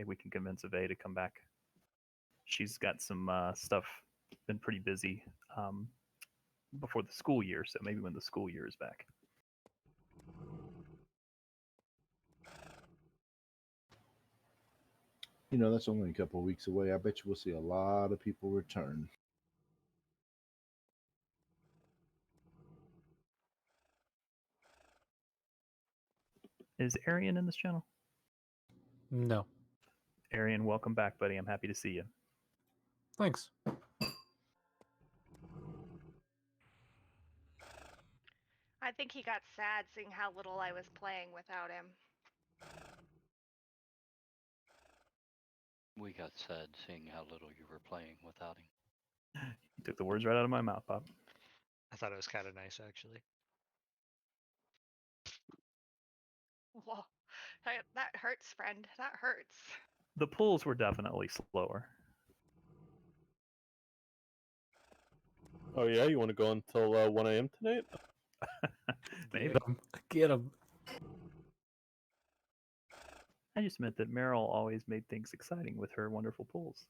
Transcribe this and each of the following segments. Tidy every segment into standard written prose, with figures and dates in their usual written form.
Maybe we can convince Ave to come back. She's got some stuff, been pretty busy before the school year, so maybe when the school year is back. You know, that's only a couple of weeks away. I bet you we'll see a lot of people return. Is Arian in this channel? No. Arian, welcome back, buddy. I'm happy to see you. Thanks. I think he got sad seeing how little I was playing without him. We got sad seeing how little you were playing without him. You took the words right out of my mouth, Pop. I thought it was kind of nice, actually. Whoa, that hurts, friend. That hurts. The pulls were definitely slower. Oh yeah, you want to go until 1 a.m. tonight? Maybe. Get him. I just meant that Meryl always made things exciting with her wonderful pulls.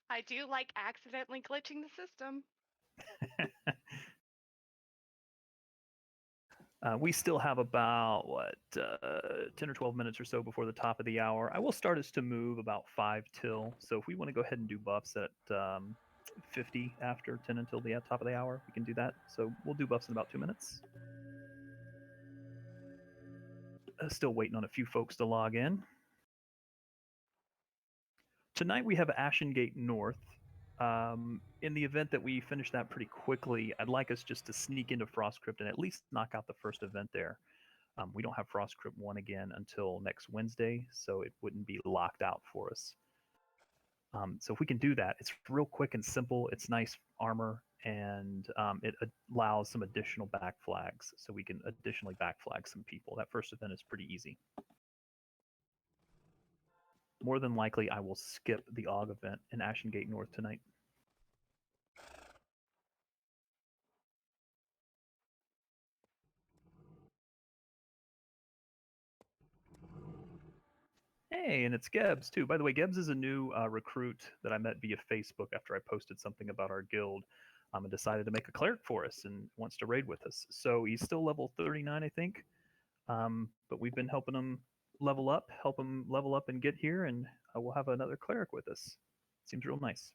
I do like accidentally glitching the system. We still have about, 10 or 12 minutes or so before the top of the hour. I will start us to move about 5 till. So if we want to go ahead and do buffs at 50 after 10 until the top of the hour, we can do that. So we'll do buffs in about 2 minutes. Still waiting on a few folks to log in. Tonight we have Ashengate North. In the event that we finish that pretty quickly, I'd like us just to sneak into Frostcrypt and at least knock out the first event there. We don't have Frostcrypt 1 again until next Wednesday, so it wouldn't be locked out for us. So if we can do that, it's real quick and simple. It's nice armor, and it allows some additional back flags, so we can additionally back flag some people. That first event is pretty easy. More than likely, I will skip the AUG event in Ashengate North tonight. Hey, and it's Gebs too. By the way, Gebs is a new recruit that I met via Facebook after I posted something about our guild, and decided to make a cleric for us and wants to raid with us. So he's still level 39, I think, but we've been helping him level up, and get here, and we'll have another cleric with us. Seems real nice.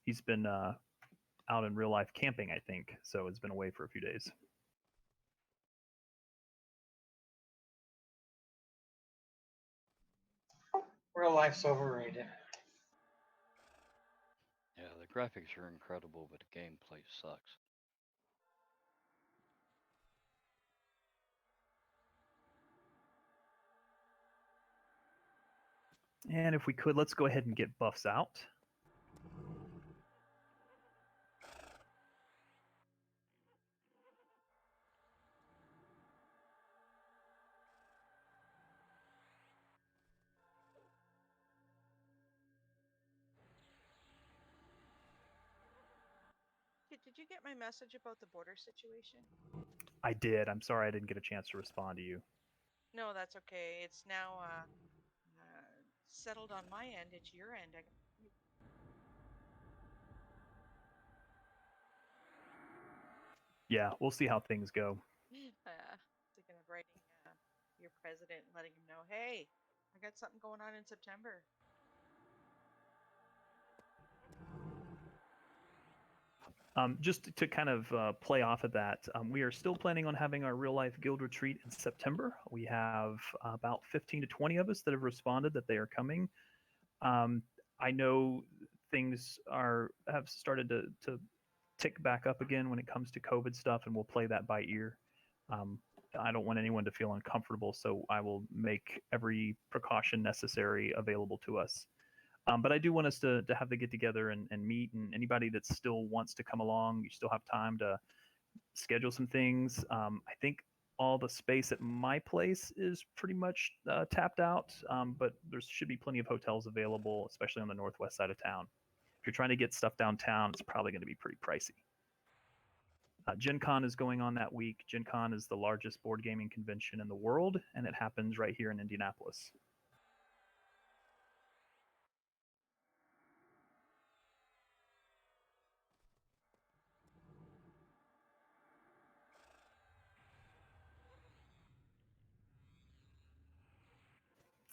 He's been out in real life camping, I think, so it's been away for a few days. Real life's overrated. Yeah, the graphics are incredible, but the gameplay sucks. And if we could, let's go ahead and get buffs out. Did you get my message about the border situation? I did. I'm sorry I didn't get a chance to respond to you. No, that's okay. It's now settled on my end. It's your end. Yeah, we'll see how things go. Thinking of writing your president and letting him know, hey, I got something going on in September. Just to kind of play off of that, we are still planning on having our real life guild retreat in September. We have about 15 to 20 of us that have responded that they are coming. I know things have started to tick back up again when it comes to COVID stuff, and we'll play that by ear. I don't want anyone to feel uncomfortable, so I will make every precaution necessary available to us. But I do want us to have the get together and meet, and anybody that still wants to come along, you still have time to schedule some things. I think all the space at my place is pretty much tapped out, but there should be plenty of hotels available, especially on the northwest side of town. If you're trying to get stuff downtown, it's probably going to be pretty pricey. Gen Con is going on that week. Gen Con is the largest board gaming convention in the world, and it happens right here in Indianapolis.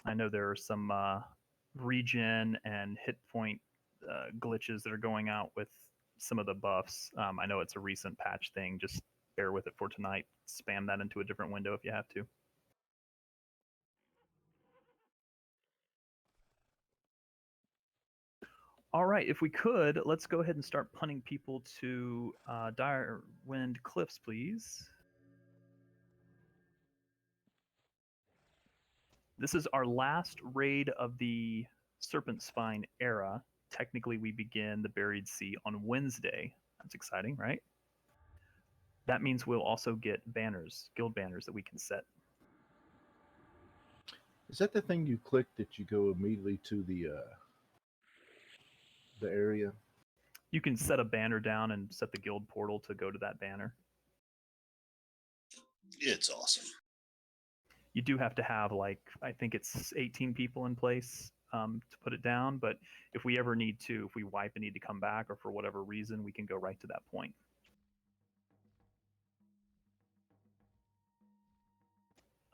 I know there are some regen and hit point glitches that are going out with some of the buffs. I know it's a recent patch thing. Just bear with it for tonight. Spam that into a different window if you have to. All right, if we could, let's go ahead and start punting people to Dire Wind Cliffs, please. This is our last raid of the Serpent Spine era. Technically, we begin the Buried Sea on Wednesday. That's exciting, right? That means we'll also get banners, guild banners that we can set. Is that the thing you click that you go immediately to the area? You can set a banner down and set the guild portal to go to that banner. It's awesome. You do have to have, like, I think it's 18 people in place to put it down, but if we ever need to, if we wipe and need to come back or for whatever reason, we can go right to that point.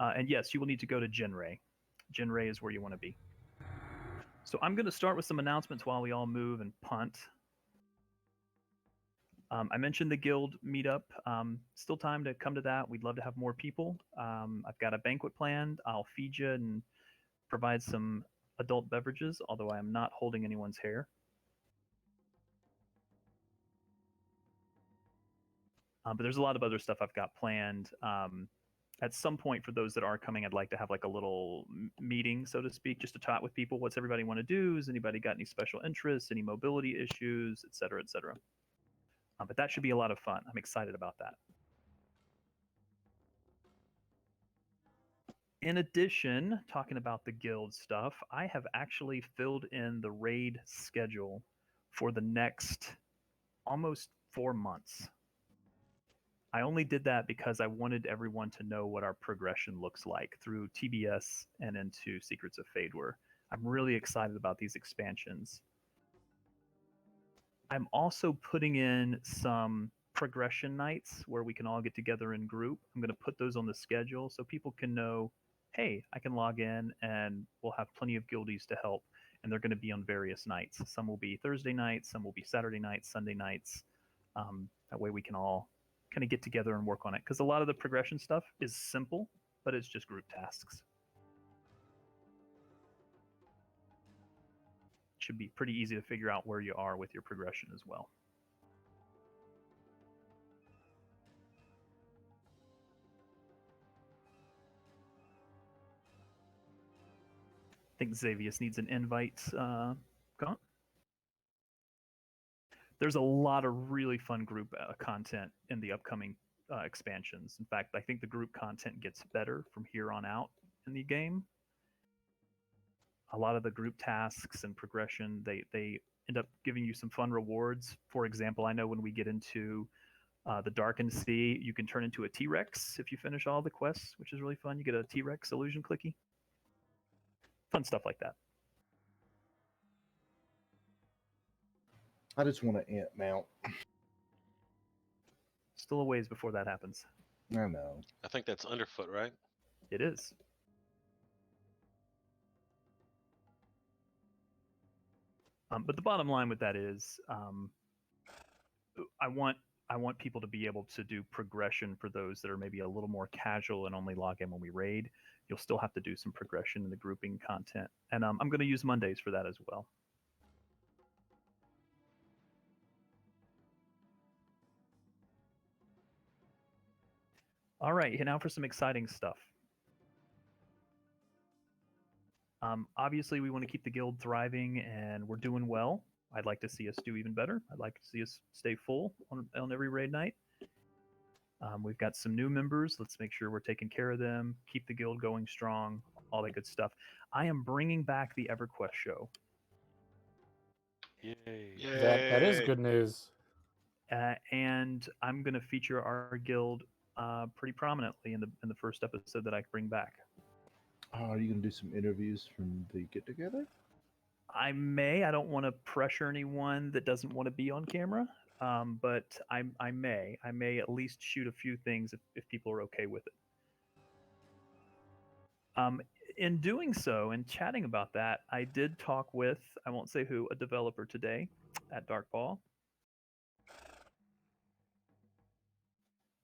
And yes, you will need to go to Genray. Genray is where you want to be. So I'm going to start with some announcements while we all move and punt. I mentioned the guild meetup. Still time to come to that. We'd love to have more people. I've got a banquet planned. I'll feed you and provide some adult beverages, although I am not holding anyone's hair. But there's a lot of other stuff I've got planned. At some point, for those that are coming, I'd like to have like a little meeting, so to speak, just to chat with people. What's everybody want to do? Has anybody got any special interests, any mobility issues, et cetera, et cetera? But that should be a lot of fun. I'm excited about that. In addition, talking about the guild stuff, I have actually filled in the raid schedule for the next almost 4 months. I only did that because I wanted everyone to know what our progression looks like through TBS and into Secrets of Fadewar. I'm really excited about these expansions. I'm also putting in some progression nights where we can all get together in group. I'm going to put those on the schedule so people can know, hey, I can log in and we'll have plenty of guildies to help. And they're going to be on various nights. Some will be Thursday nights, some will be Saturday nights, Sunday nights. That way we can all kind of get together and work on it. Because a lot of the progression stuff is simple, but it's just group tasks. Should be pretty easy to figure out where you are with your progression as well. I think Xavius needs an invite. Gone. There's a lot of really fun group content in the upcoming expansions. In fact, I think the group content gets better from here on out in the game. A lot of the group tasks and progression, they end up giving you some fun rewards. For example, I know when we get into the Darkened Sea, you can turn into a T-Rex if you finish all the quests, which is really fun. You get a T-Rex illusion clicky. Fun stuff like that. I just want an ant mount. Still a ways before that happens. I know. I think that's underfoot, right? It is. But the bottom line with that is, I want people to be able to do progression for those that are maybe a little more casual and only log in when we raid. You'll still have to do some progression in the grouping content, and I'm going to use Mondays for that as well. All right, now for some exciting stuff. Obviously, we want to keep the guild thriving, and we're doing well. I'd like to see us do even better. I'd like to see us stay full on every raid night. We've got some new members. Let's make sure we're taking care of them, keep the guild going strong, all that good stuff. I am bringing back the Everquest show. Yay. That is good news. and I'm going to feature our guild pretty prominently in the first episode that I bring back. Are you gonna do some interviews from the get together? I may. I don't want to pressure anyone that doesn't want to be on camera, but I may. I may at least shoot a few things if people are okay with it. In doing so, and chatting about that, I did talk with, I won't say who, a developer today at Darkball.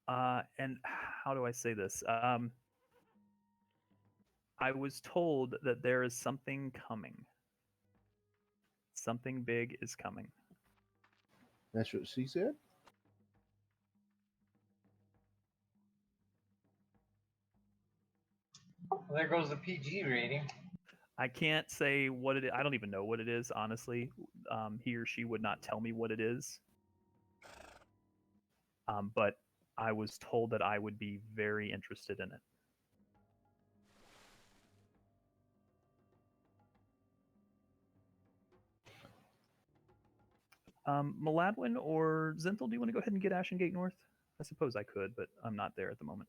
And how do I say this? I was told that there is something coming. Something big is coming. That's what she said. Well, there goes the PG rating. I can't say what it is. I don't even know what it is, honestly. He or she would not tell me what it is. But I was told that I would be very interested in it. Maladwin or Zenthal, do you want to go ahead and get Ashengate North? I suppose I could, but I'm not there at the moment.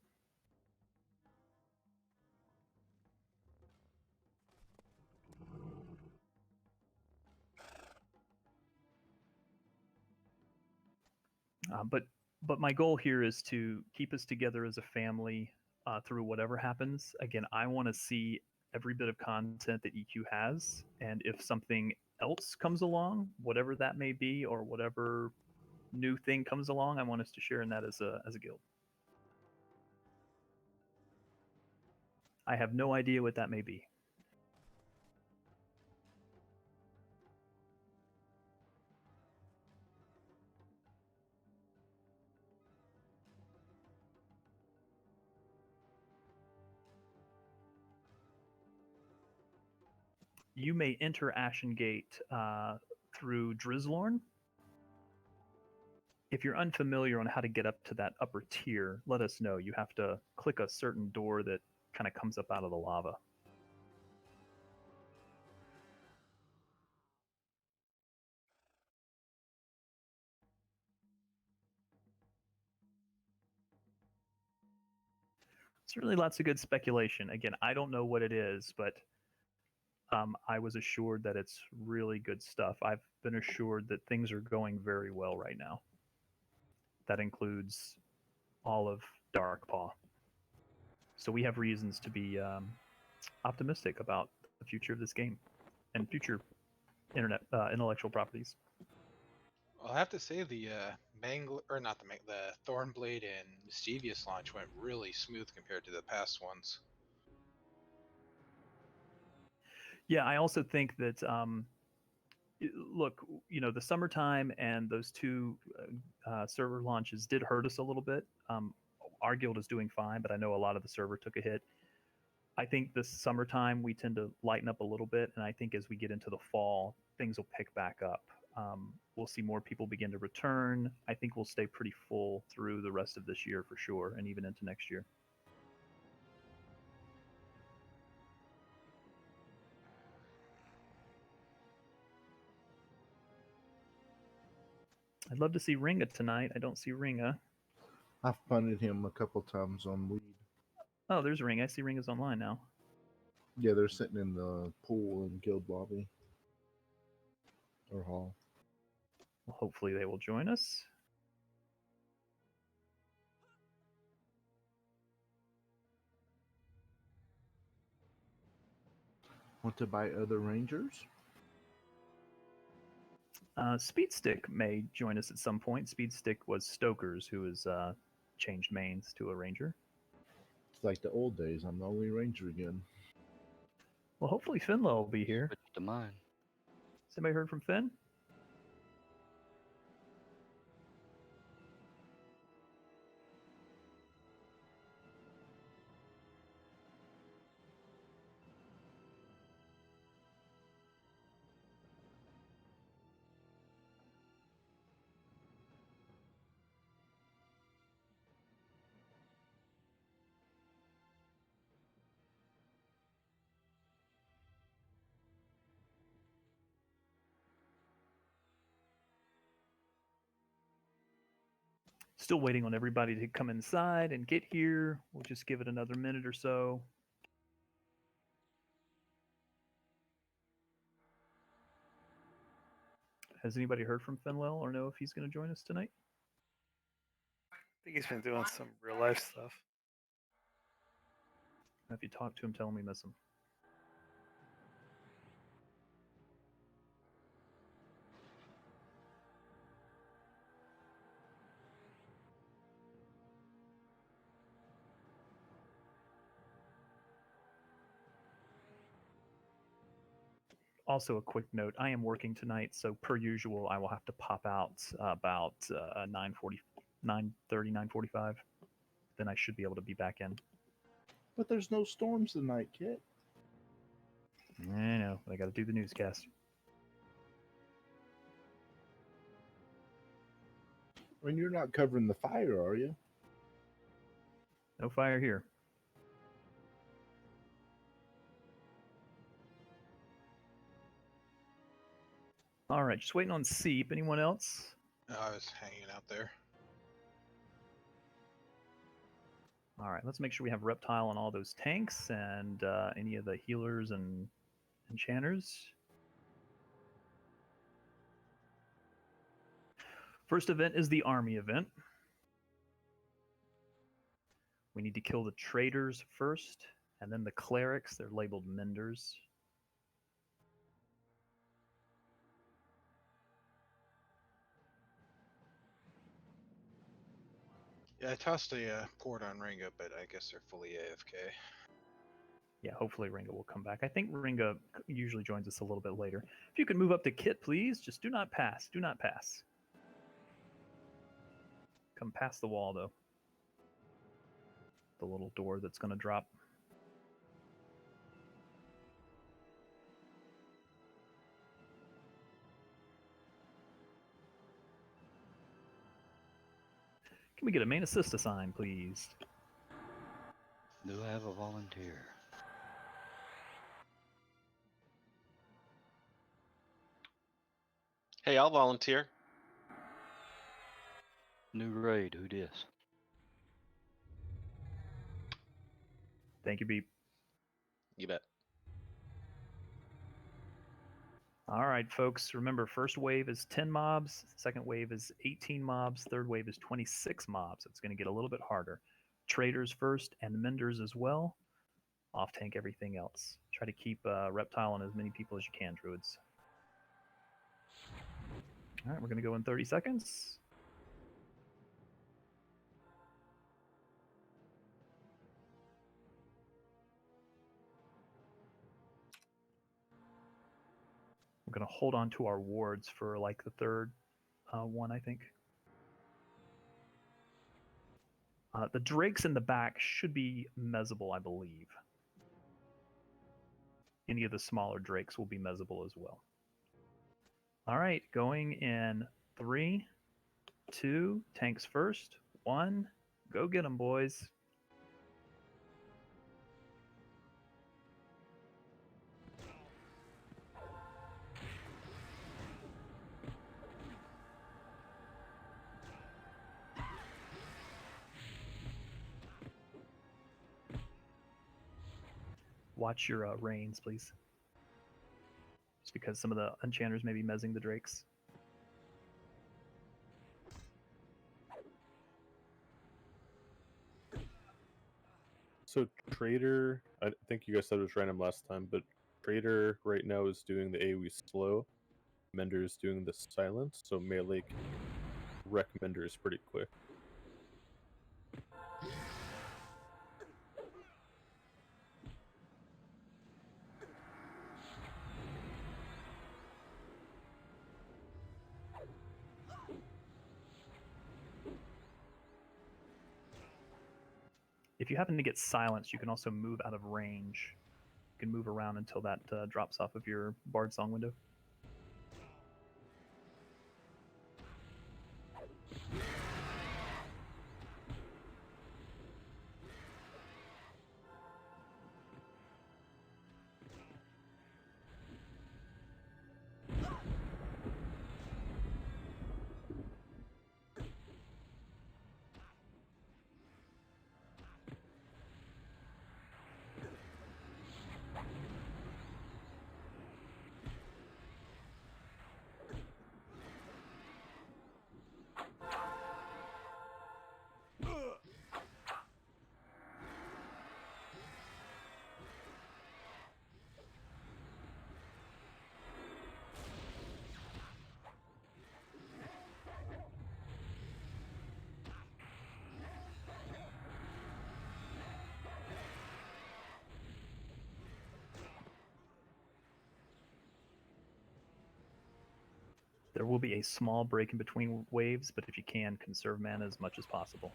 But my goal here is to keep us together as a family through whatever happens. Again, I want to see every bit of content that EQ has, and if something else comes along, whatever that may be, or whatever new thing comes along, I want us to share in that as a guild. I have no idea what that may be. You may enter Ashengate through Drizzlorn. If you're unfamiliar on how to get up to that upper tier, let us know. You have to click a certain door that kind of comes up out of the lava. Certainly lots of good speculation. Again, I don't know what it is, but I was assured that it's really good stuff. I've been assured that things are going very well right now. That includes all of Darkpaw. So we have reasons to be optimistic about the future of this game and future intellectual properties. I'll have to say the Mangler, or not the Thornblade and Mischievous launch went really smooth compared to the past ones. Yeah, I also think that look, the summertime and those two server launches did hurt us a little bit. Our guild is doing fine, but I know a lot of the server took a hit. I think this summertime we tend to lighten up a little bit, and I think as we get into the fall, things will pick back up. We'll see more people begin to return. I think we'll stay pretty full through the rest of this year for sure, and even into next year. I'd love to see Ringa tonight. I don't see Ringa. I've punted him a couple times on weed. Oh, there's Ringa. I see Ringa's online now. Yeah, they're sitting in the pool in guild lobby or hall. Well, hopefully they will join us. Want to buy other rangers? Speedstick may join us at some point. Speedstick was Stoker's, who has changed mains to a ranger. It's like the old days. I'm the only ranger again. Well, hopefully Finlow will be here. Switch to mine. Has anybody heard from Finn? Still waiting on everybody to come inside and get here. We'll just give it another minute or so. Has anybody heard from Fenwell or know if he's going to join us tonight? I think he's been doing some real life stuff. If you talk to him, tell him we miss him. Also, a quick note, I am working tonight, so per usual, I will have to pop out about 9:40, 9:30, 9:45. Then I should be able to be back in. But there's no storms tonight, Kit. I know, I got to do the newscast. I mean, you're not covering the fire, are you? No fire here. All right, just waiting on Seep. Anyone else? I was hanging out there. All right, let's make sure we have Reptile on all those tanks and any of the healers and enchanters. First event is the army event. We need to kill the traders first, and then the clerics. They're labeled menders. Yeah, I tossed a port on Ringa, but I guess they're fully AFK. Yeah, hopefully Ringa will come back. I think Ringa usually joins us a little bit later. If you could move up to Kit, please. Just do not pass. Do not pass. Come past the wall, though. The little door that's going to drop. Can we get a main assist assigned, please? Do I have a volunteer? Hey, I'll volunteer. New raid, who dis? Thank you, Beep. You bet. All right, folks. Remember, first wave is 10 mobs. Second wave is 18 mobs. Third wave is 26 mobs. It's going to get a little bit harder. Traders first and menders as well. Off tank everything else. Try to keep Reptile on as many people as you can, Druids. All right, we're going to go in 30 seconds. We're going to hold on to our wards for like the third one, I think. The drakes in the back should be mezzable, I believe. Any of the smaller drakes will be mezzable as well. All right, going in 3, 2, tanks first, 1, go get them, boys. Watch your reins, please. Just because some of the enchanters may be mezzing the drakes. So Trader, I think you guys said it was random last time, but Trader right now is doing the AoE slow. Mender is doing the silence, so melee can wreck Menders pretty quick. If you happen to get silenced, you can also move out of range. You can move around until that drops off of your Bard Song window. There will be a small break in between waves, but if you can, conserve mana as much as possible.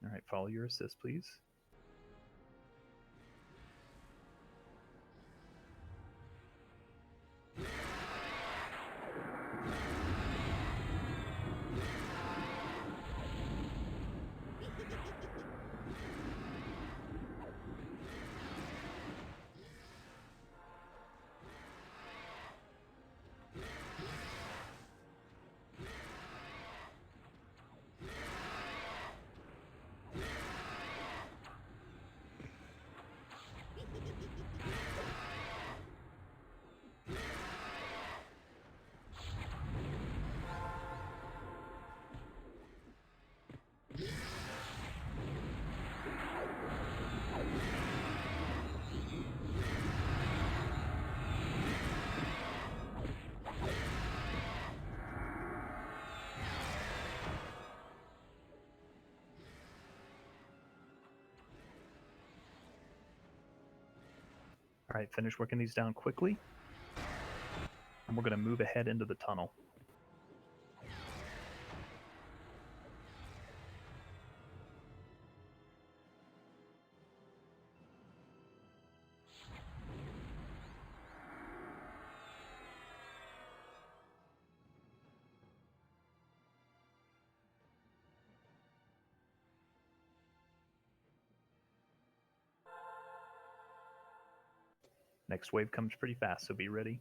All right, follow your assist, please. All right, finish working these down quickly. And we're going to move ahead into the tunnel. Next wave comes pretty fast, so be ready.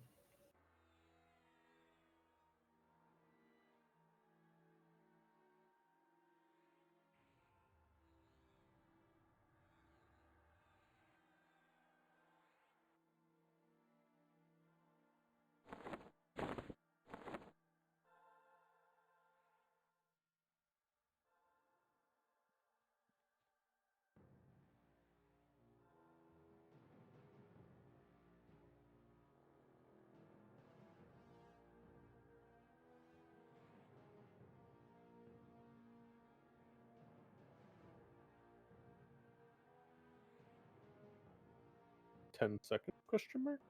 $10 question mark?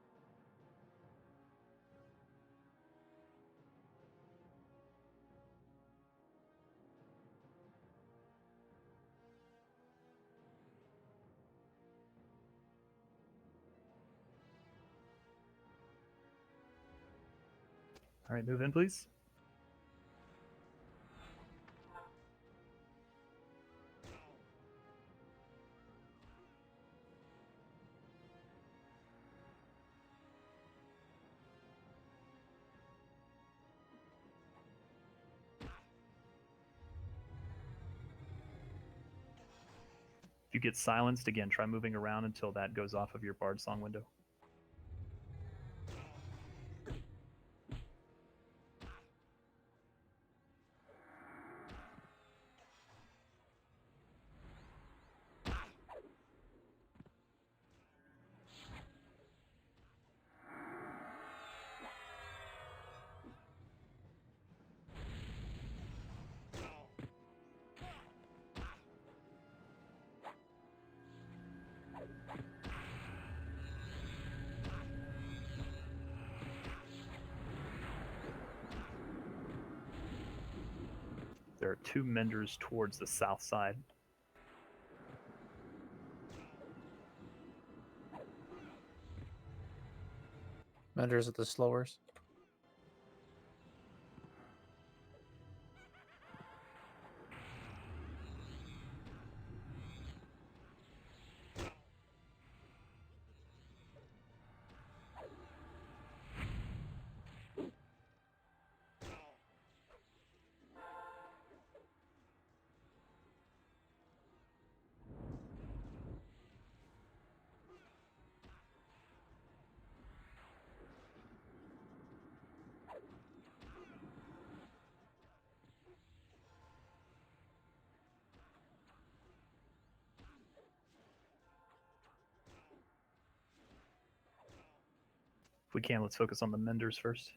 All right, move in, please. If you get silenced, again, try moving around until that goes off of your Bard Song window. There are 2 menders towards the south side. Menders at the slowers. If we can, let's focus on the menders first.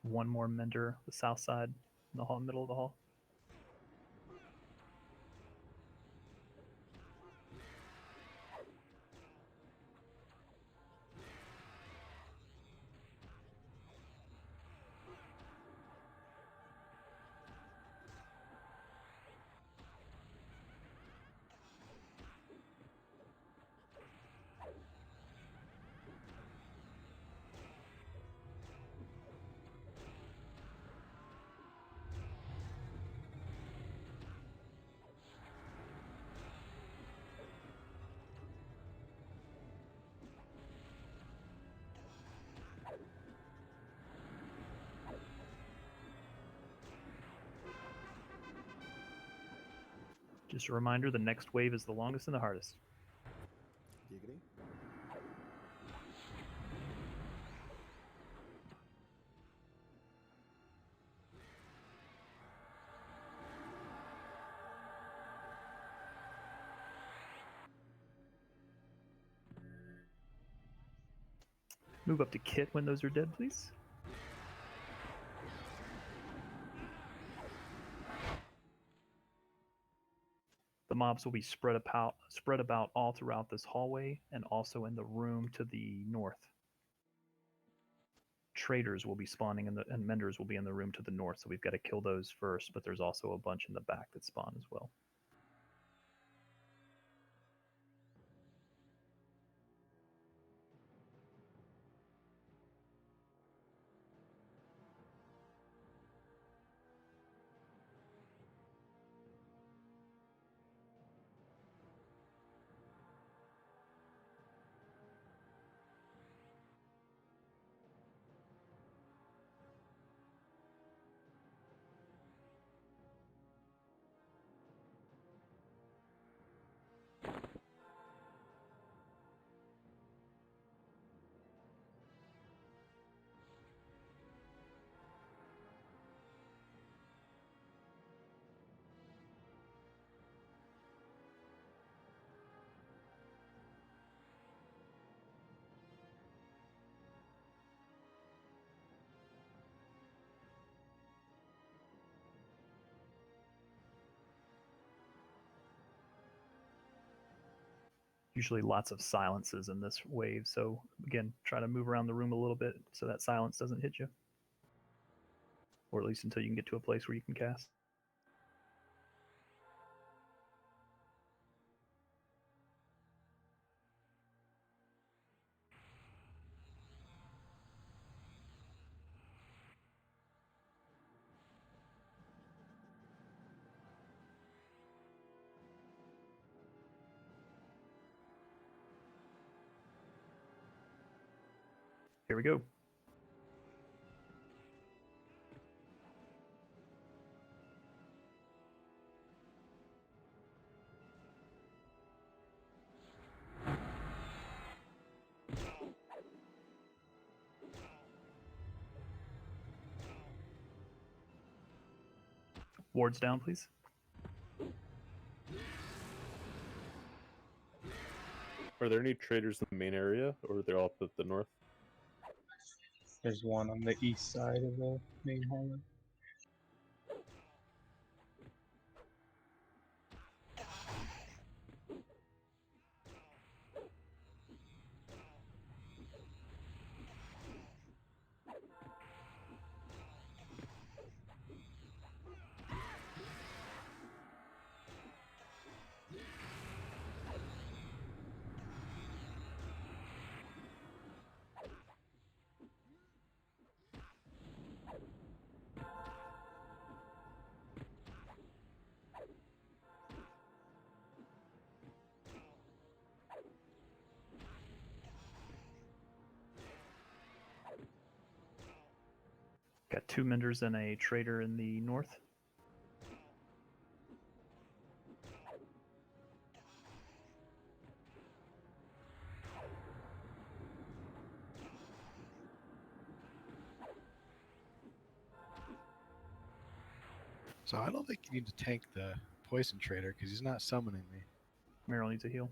One more mender, the south side, in the hall, middle of the hall. Just a reminder, the next wave is the longest and the hardest. Giggity. Move up to Kit when those are dead, please. The mobs will be spread about all throughout this hallway and also in the room to the north. Traders will be spawning and menders will be in the room to the north, so we've got to kill those first, but there's also a bunch in the back that spawn as well. Usually lots of silences in this wave, so again, try to move around the room a little bit so that silence doesn't hit you. Or at least until you can get to a place where you can cast. Here we go. Wards down, please. Are there any traders in the main area, or they're all up at the north? There's one on the east side of the main hallway. Got 2 Menders and a trader in the north. So I don't think you need to tank the poison trader because he's not summoning me. Meryl needs a heal.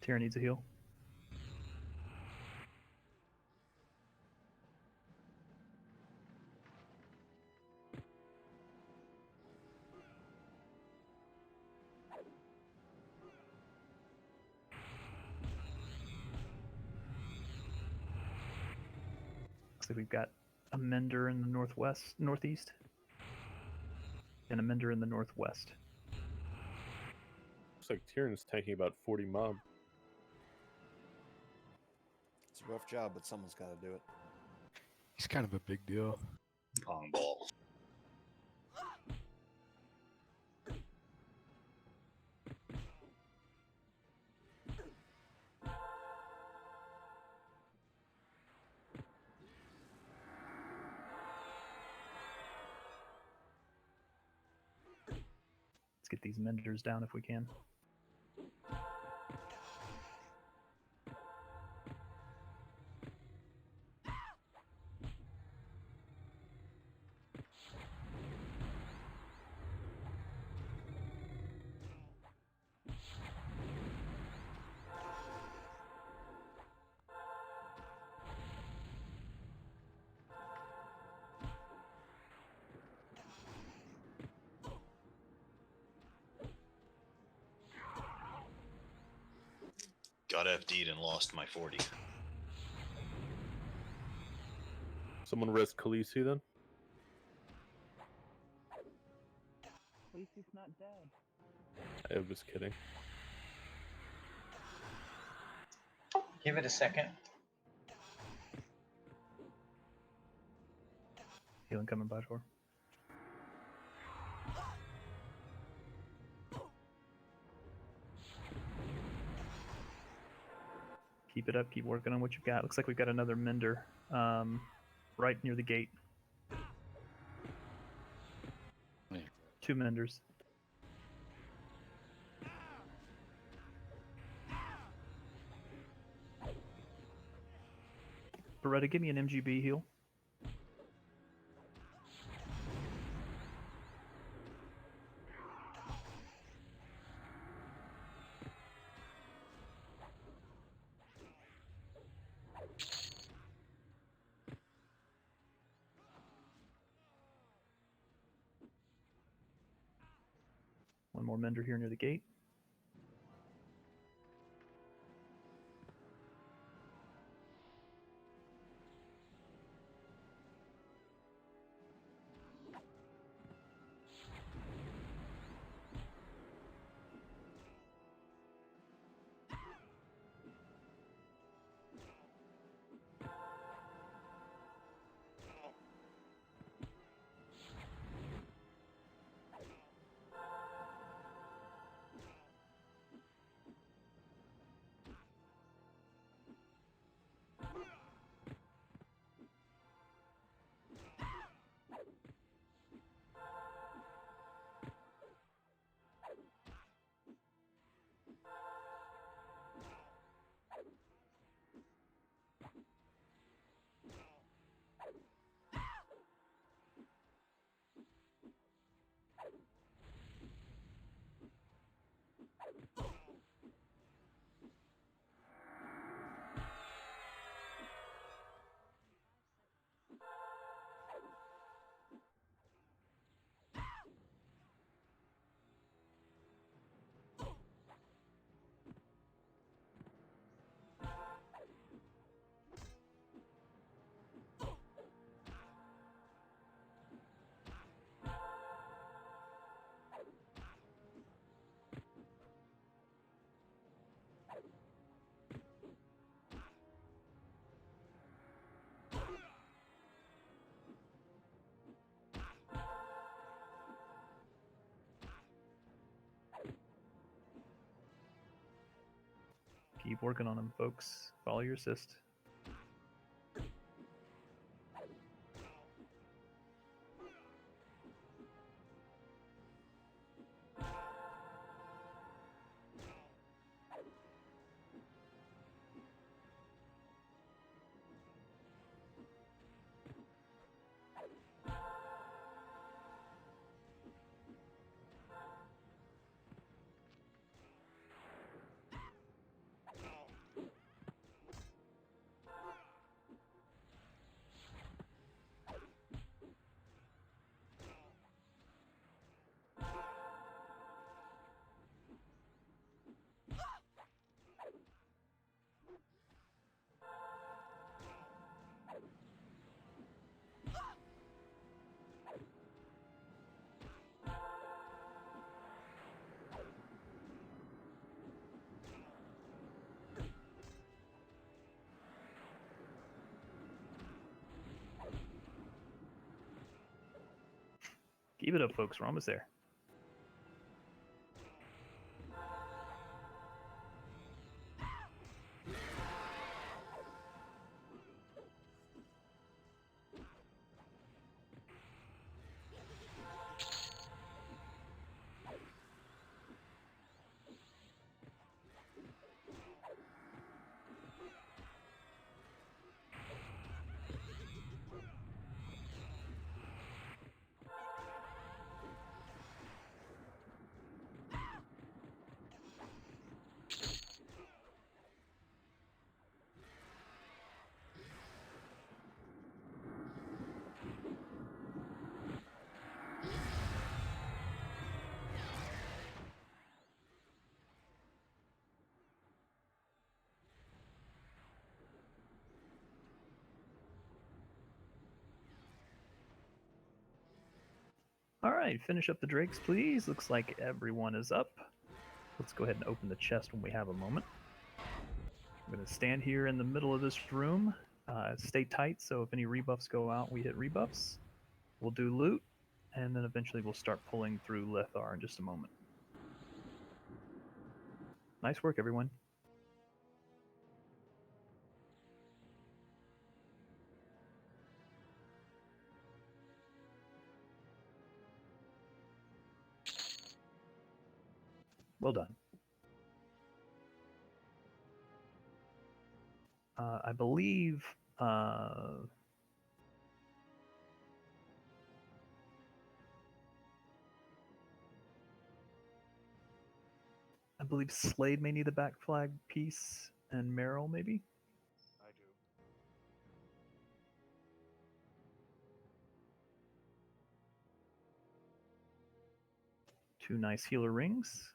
Tara needs a heal. Looks like we've got a Mender in the northeast, and a Mender in the northwest. Looks like Tyrion's tanking about 40 mob. It's a rough job, but someone's got to do it. He's kind of a big deal. Pong ball. Let's get these Menders down if we can. Got FD'd and lost my 40. Someone res Khaleesi then? Khaleesi's not dead. I was kidding. Give it a second. Healing coming by door. Keep it up. Keep working on what you've got. Looks like we've got another Mender right near the gate. 2 Menders. Beretta, give me an MGB heal. One more Mender here near the gate. Keep working on them, folks. Follow your assist. Keep it up, folks. We're almost there. All right, finish up the drakes, please. Looks like everyone is up. Let's go ahead and open the chest when we have a moment. I'm going to stand here in the middle of this room. Stay tight, so if any rebuffs go out, we hit rebuffs. We'll do loot, and then eventually we'll start pulling through Lethar in just a moment. Nice work, everyone. Well done. I believe Slade may need the back flag piece, and Meryl maybe. I do. Two nice healer rings.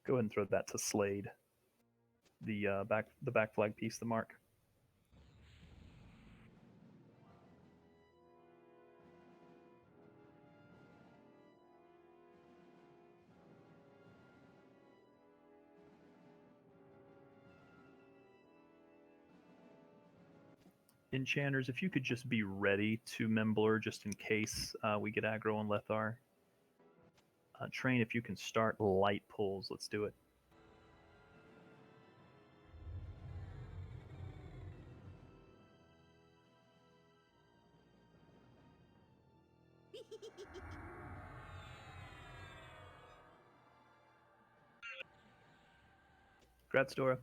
Go ahead and throw that to Slade. The back flag piece, the mark. Enchanters, if you could just be ready to Mangler just in case we get aggro on Lethar. Train, if you can start light pulls, let's do it. Congrats, Dora.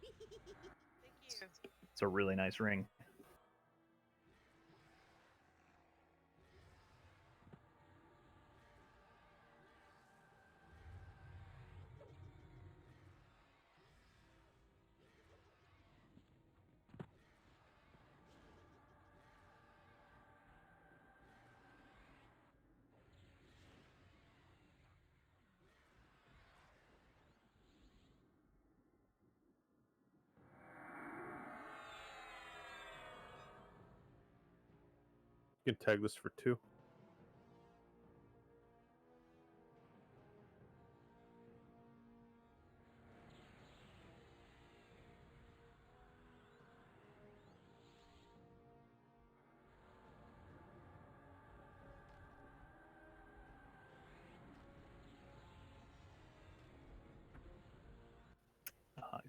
Thank you. It's a really nice ring. You can tag this for 2.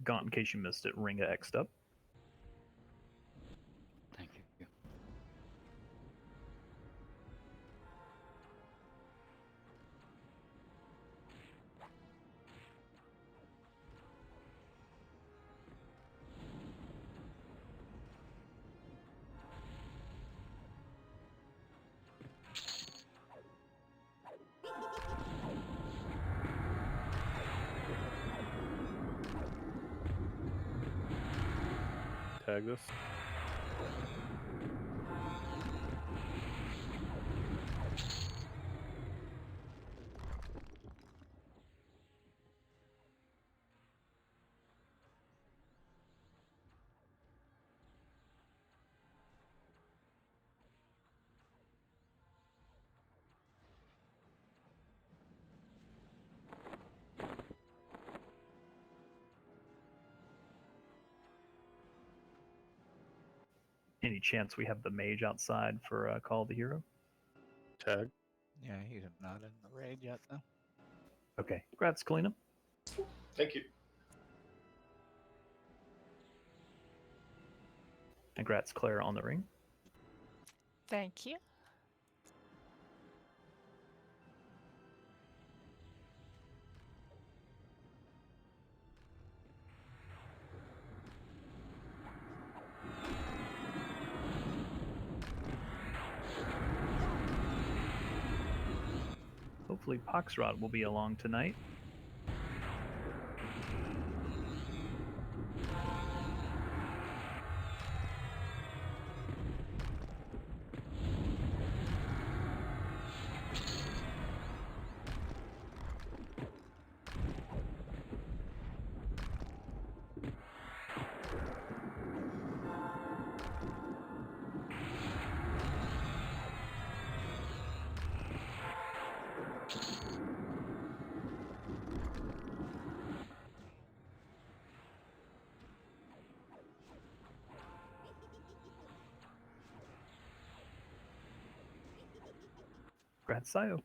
Gaunt, in case you missed it, Ringa X'd up. Thank you. Tag this. Any chance we have the mage outside for Call of the Hero? Tag. Yeah, he's not in the raid yet, though. Okay. Congrats, Kalina. Thank you. Congrats, Claire, on the ring. Thank you. Hopefully Poxrot will be along tonight. Congrats, Sayo.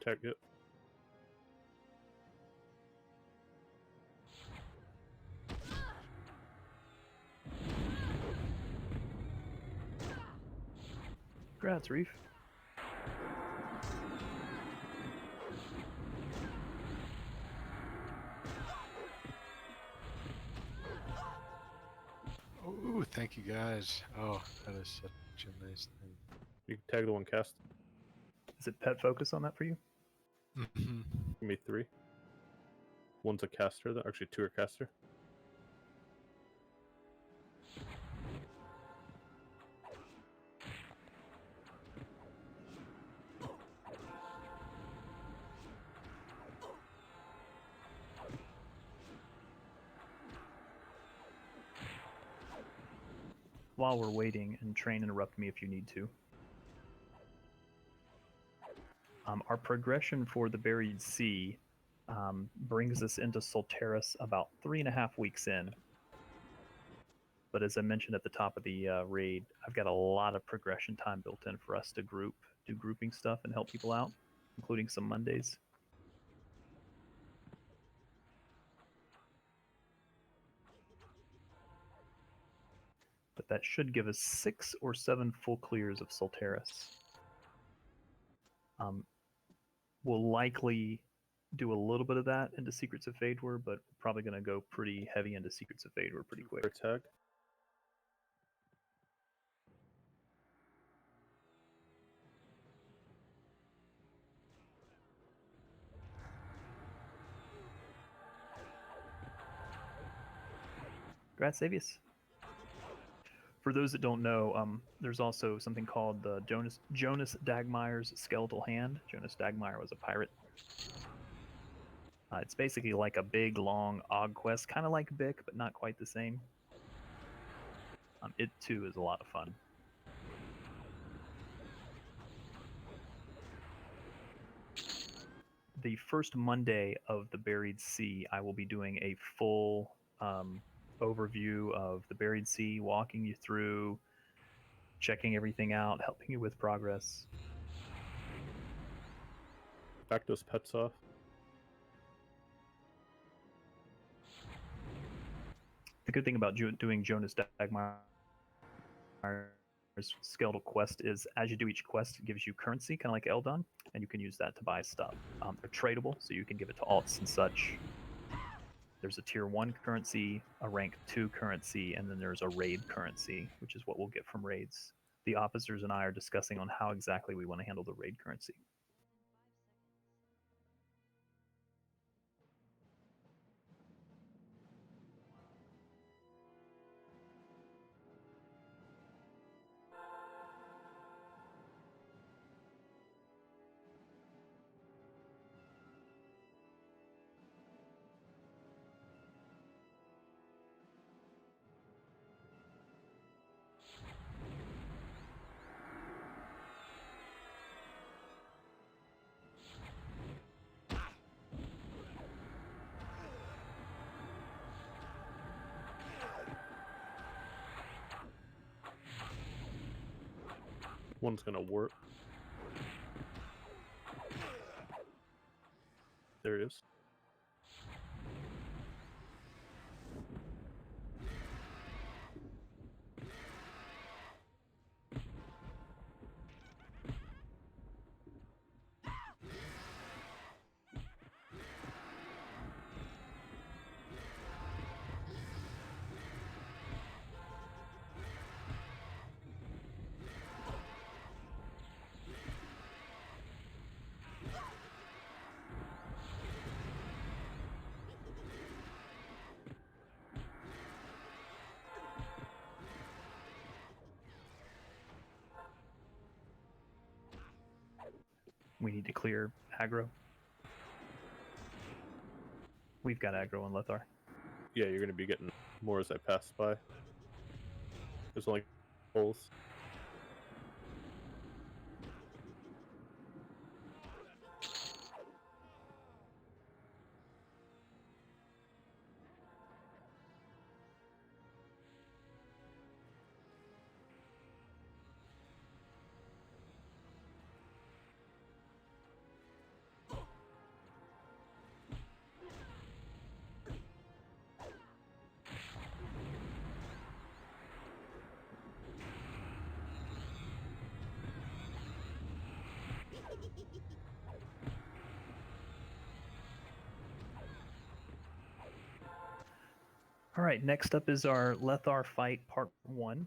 Tag it. Congrats, Reef. Oh, thank you guys. Oh, that is such a nice thing. You can tag the one cast. Is it pet focus on that for you? Mhm. Give me 3. One's a caster, actually 2 are caster. While we're waiting, and Train, interrupt me if you need to. Our progression for the Buried Sea brings us into Solteris about 3.5 weeks in. But as I mentioned at the top of the raid, I've got a lot of progression time built in for us to do grouping stuff and help people out, including some Mondays. But that should give us 6 or 7 full clears of Solteris. We'll likely do a little bit of that into Secrets of Fadewar, but we're probably going to go pretty heavy into Secrets of Fadewar pretty quick. Tag. Congrats, Avius. For those that don't know, there's also something called the Jonas Dagmeyer's Skeletal Hand. Jonas Dagmeyer was a pirate. It's basically like a big, long Og quest, kind of like Bic, but not quite the same. It too is a lot of fun. The first Monday of the Buried Sea, I will be doing a full overview of the Buried Sea, walking you through, checking everything out, helping you with progress. Back those pets off. The good thing about doing Jonas Dagmeyer's Skeletal Quest is as you do each quest, it gives you currency, kind of like Eldon, and you can use that to buy stuff. They're tradable, so you can give it to alts and such. There's a tier 1 currency, a rank 2 currency, and then there's a raid currency, which is what we'll get from raids. The officers and I are discussing on how exactly we want to handle the raid currency. One's gonna warp. There it is. We need to clear aggro. We've got aggro on Lethar. Yeah, you're gonna be getting more as I pass by. There's only holes. All right, next up is our Lethar fight part 1.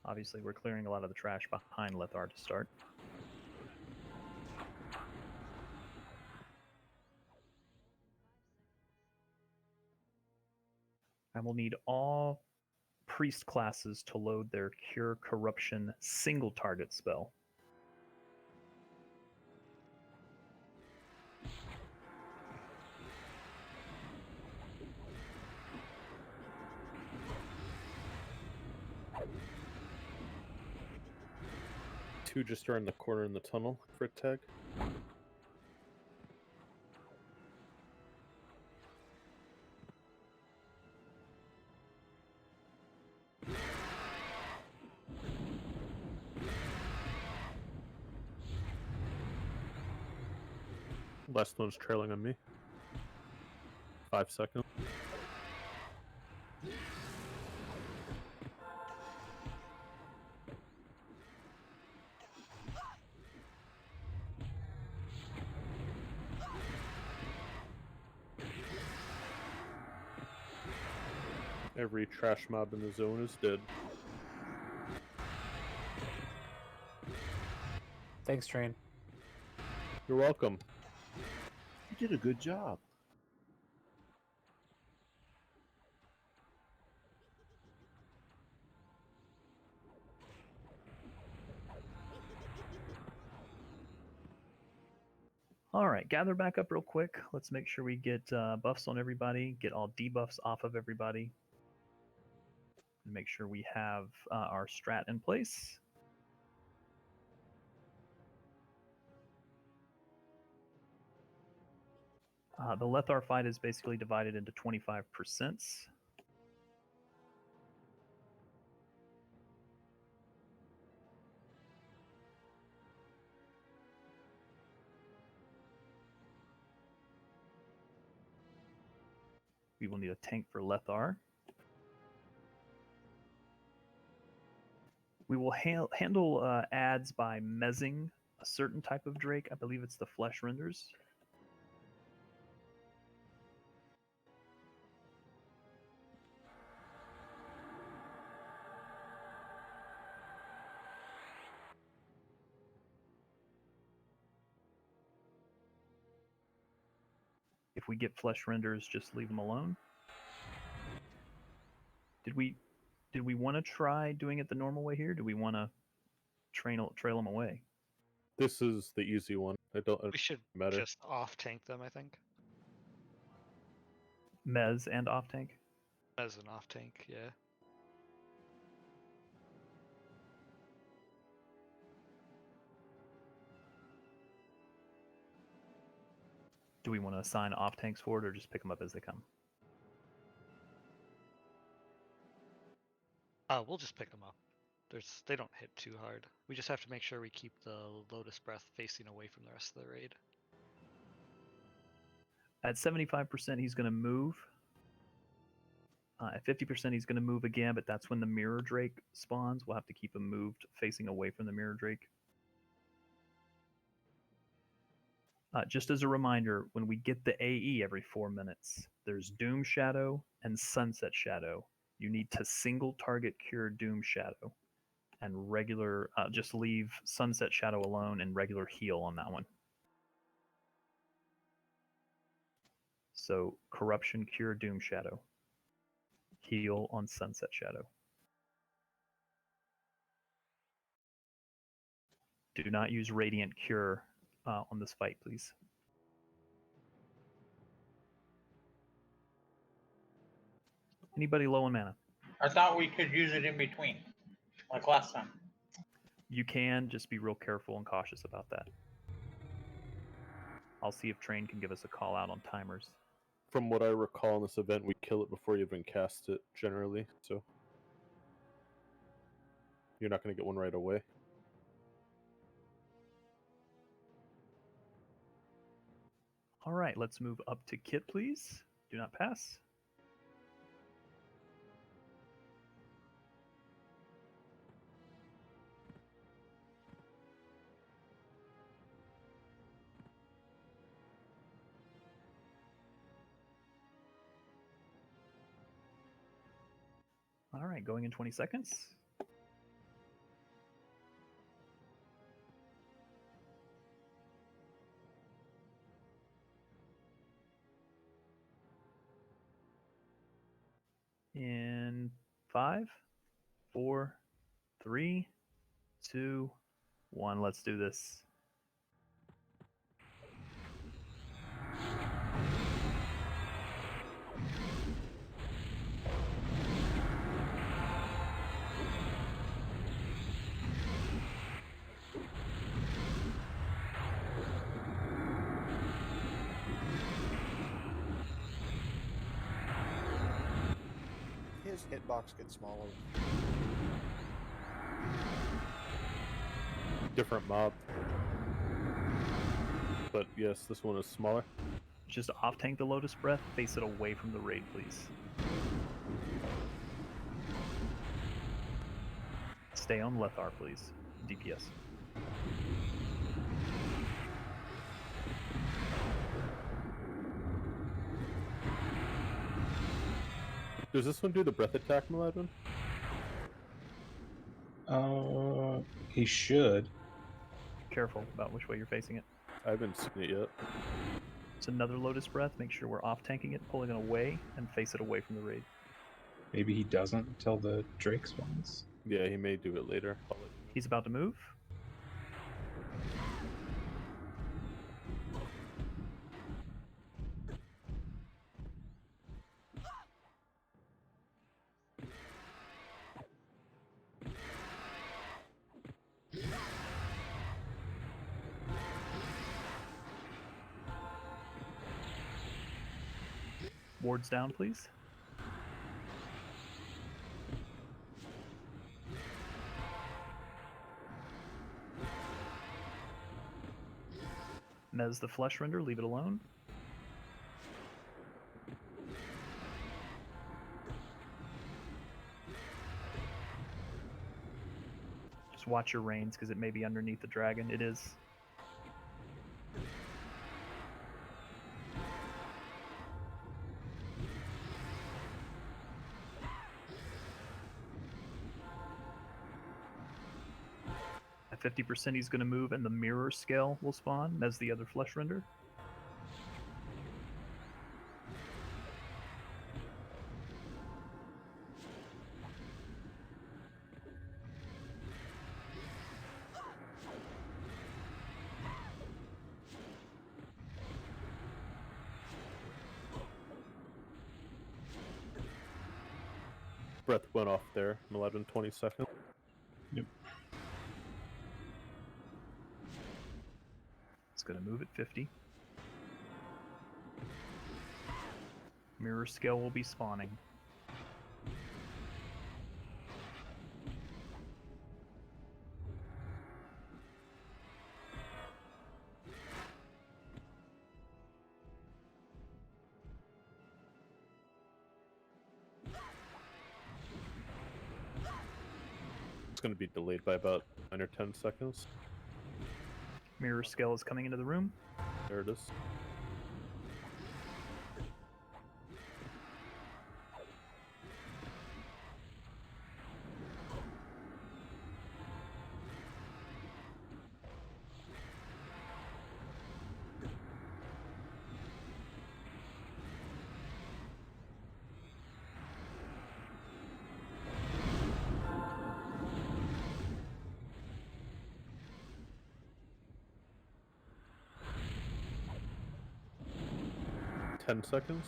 Obviously, we're clearing a lot of the trash behind Lethar to start. And we'll need all priest classes to load their Cure Corruption single target spell. Two just around the corner in the tunnel. Crit tag. Last one's trailing on me. 5 seconds. Every trash mob in the zone is dead. Thanks, Train. You're welcome. You did a good job. All right, gather back up real quick. Let's make sure we get buffs on everybody, get all debuffs off of everybody, and make sure we have our strat in place. The Lethar fight is basically divided into 25%. We will need a tank for Lethar. We will handle ads by mezzing a certain type of Drake. I believe it's the Flesh Renders. If we get Flesh Renders, just leave them alone. Did we want to try doing it the normal way here? Do we want to trail them away? This is the easy one. It We should matter. just off tank them, I think. Mez and off tank? As an off tank, yeah. Do we want to assign off tanks for it or just pick them up as they come? We'll just pick them up. They don't hit too hard. We just have to make sure we keep the Lotus Breath facing away from the rest of the raid. At 75%, he's going to move. At 50%, he's going to move again, but that's when the Mirror Drake spawns. We'll have to keep him moved facing away from the Mirror Drake. Just as a reminder, when we get the AE every 4 minutes, there's Doom Shadow and Sunset Shadow. You need to single target cure Doom Shadow and regular, just leave Sunset Shadow alone and regular heal on that one. So Corruption Cure Doom Shadow. Heal on Sunset Shadow. Do not use Radiant Cure on this fight, please. Anybody low on mana? I thought we could use it in between, like last time. You can, just be real careful and cautious about that. I'll see if Train can give us a call out on timers. From what I recall in this event, we kill it before you even cast it, generally, so you're not going to get one right away. All right, let's move up to Kit, please. Do not pass. All right, going in 20 seconds. In 5, 4, 3, 2, 1. Let's do this. His hitbox gets smaller. Different mob. But yes, this one is smaller. Just off tank the Lotus Breath, face it away from the raid, please. Stay on Lethar, please. DPS. Does this one do the breath attack, Maladwin? He should. Careful about which way you're facing it. I haven't seen it yet. It's another Lotus Breath. Make sure we're off tanking it, pulling it away, and face it away from the raid. Maybe he doesn't until the Drake spawns. Yeah, he may do it later. He's about to move. Wards down, please. Mez the flesh render, leave it alone. Just watch your reins because it may be underneath the dragon. It is. At 50% he's going to move and the mirror scale will spawn as the other flesh render. Breath went off there. I'm allowed in 20 seconds. Yep. It's going to move at 50. Mirror scale will be spawning. It's going to be delayed by about 9 or 10 seconds. Mirror scale is coming into the room. There it is. Ten seconds.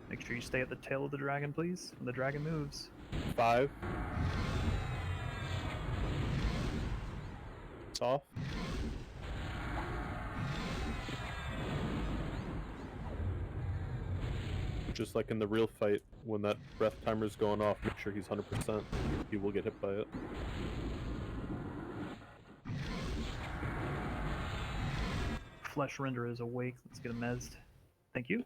Make sure you stay at the tail of the dragon, please, when the dragon moves. 5. It's off. Just like in the real fight, when that breath timer's going off, make sure he's 100%. He will get hit by it. Flesh render is awake. Let's get him mezzed. Thank you.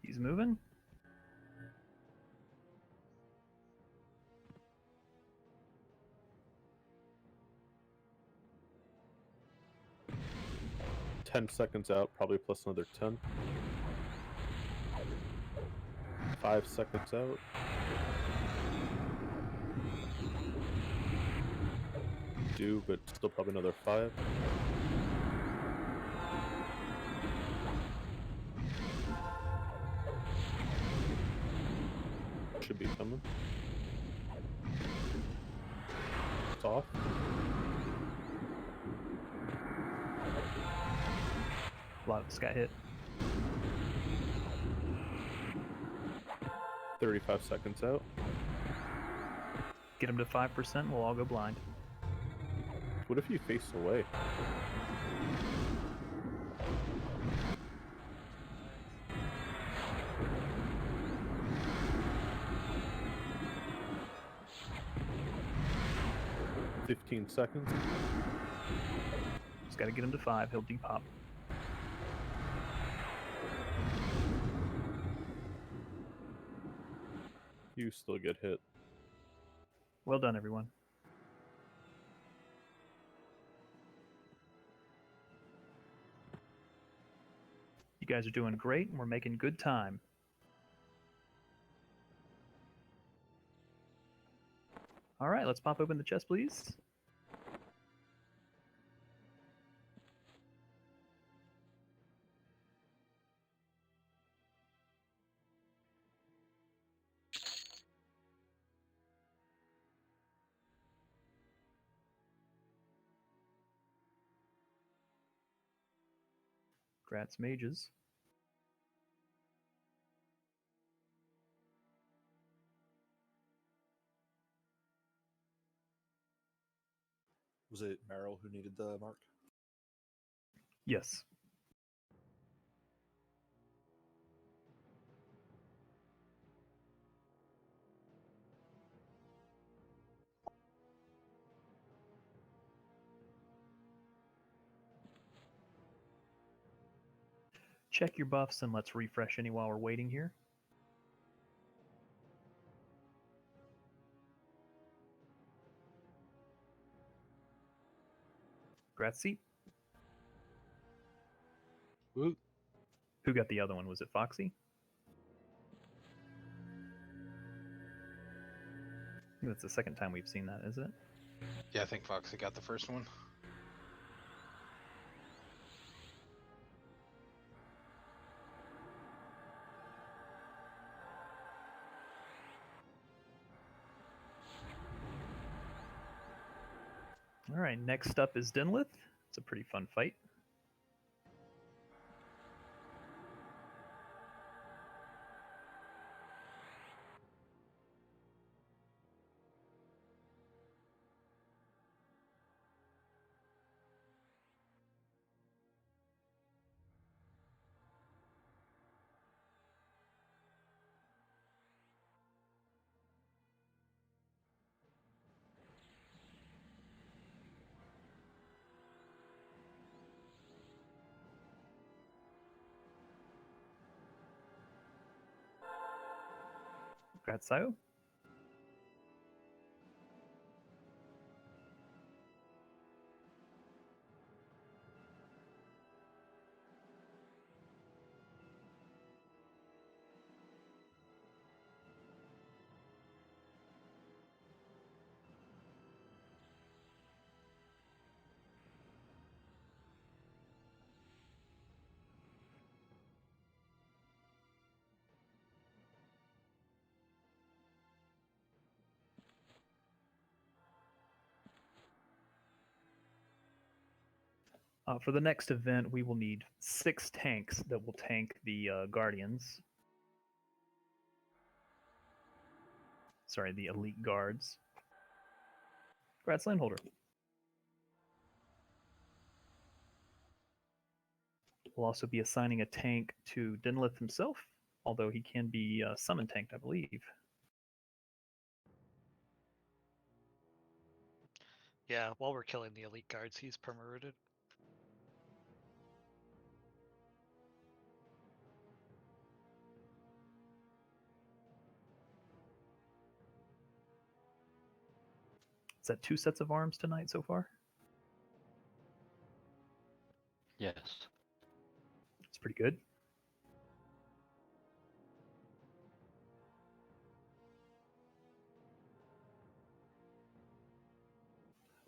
He's moving. Ten seconds out, probably plus another 10. 5 seconds out. But still probably another 5. Should be coming. It's off. A lot of us got hit. 35 seconds out. Get him to 5%, we'll all go blind. What if you face away? "15 seconds. Just gotta get him to 5, he'll depop. You still get hit. Well done, everyone. You guys are doing great, and we're making good time. All right, let's pop open the chest, please. Grats mages. Was it Meryl who needed the mark? Yes. check your buffs and let's refresh any while we're waiting here. Grazie. Woo. Who got the other one? Was it Foxy? I think that's the second time we've seen that, isn't it? Yeah, I think Foxy got the first one. All right, next up is Dinleth. It's a pretty fun fight. Grazie. For the next event, we will need 6 tanks that will tank the Guardians. Sorry, the Elite Guards. Congrats, Landholder. We'll also be assigning a tank to Dinleth himself, although he can be summon tanked, I believe. Yeah, while we're killing the elite guards, he's perma-rooted. Is that 2 sets of arms tonight so far? Yes. It's pretty good.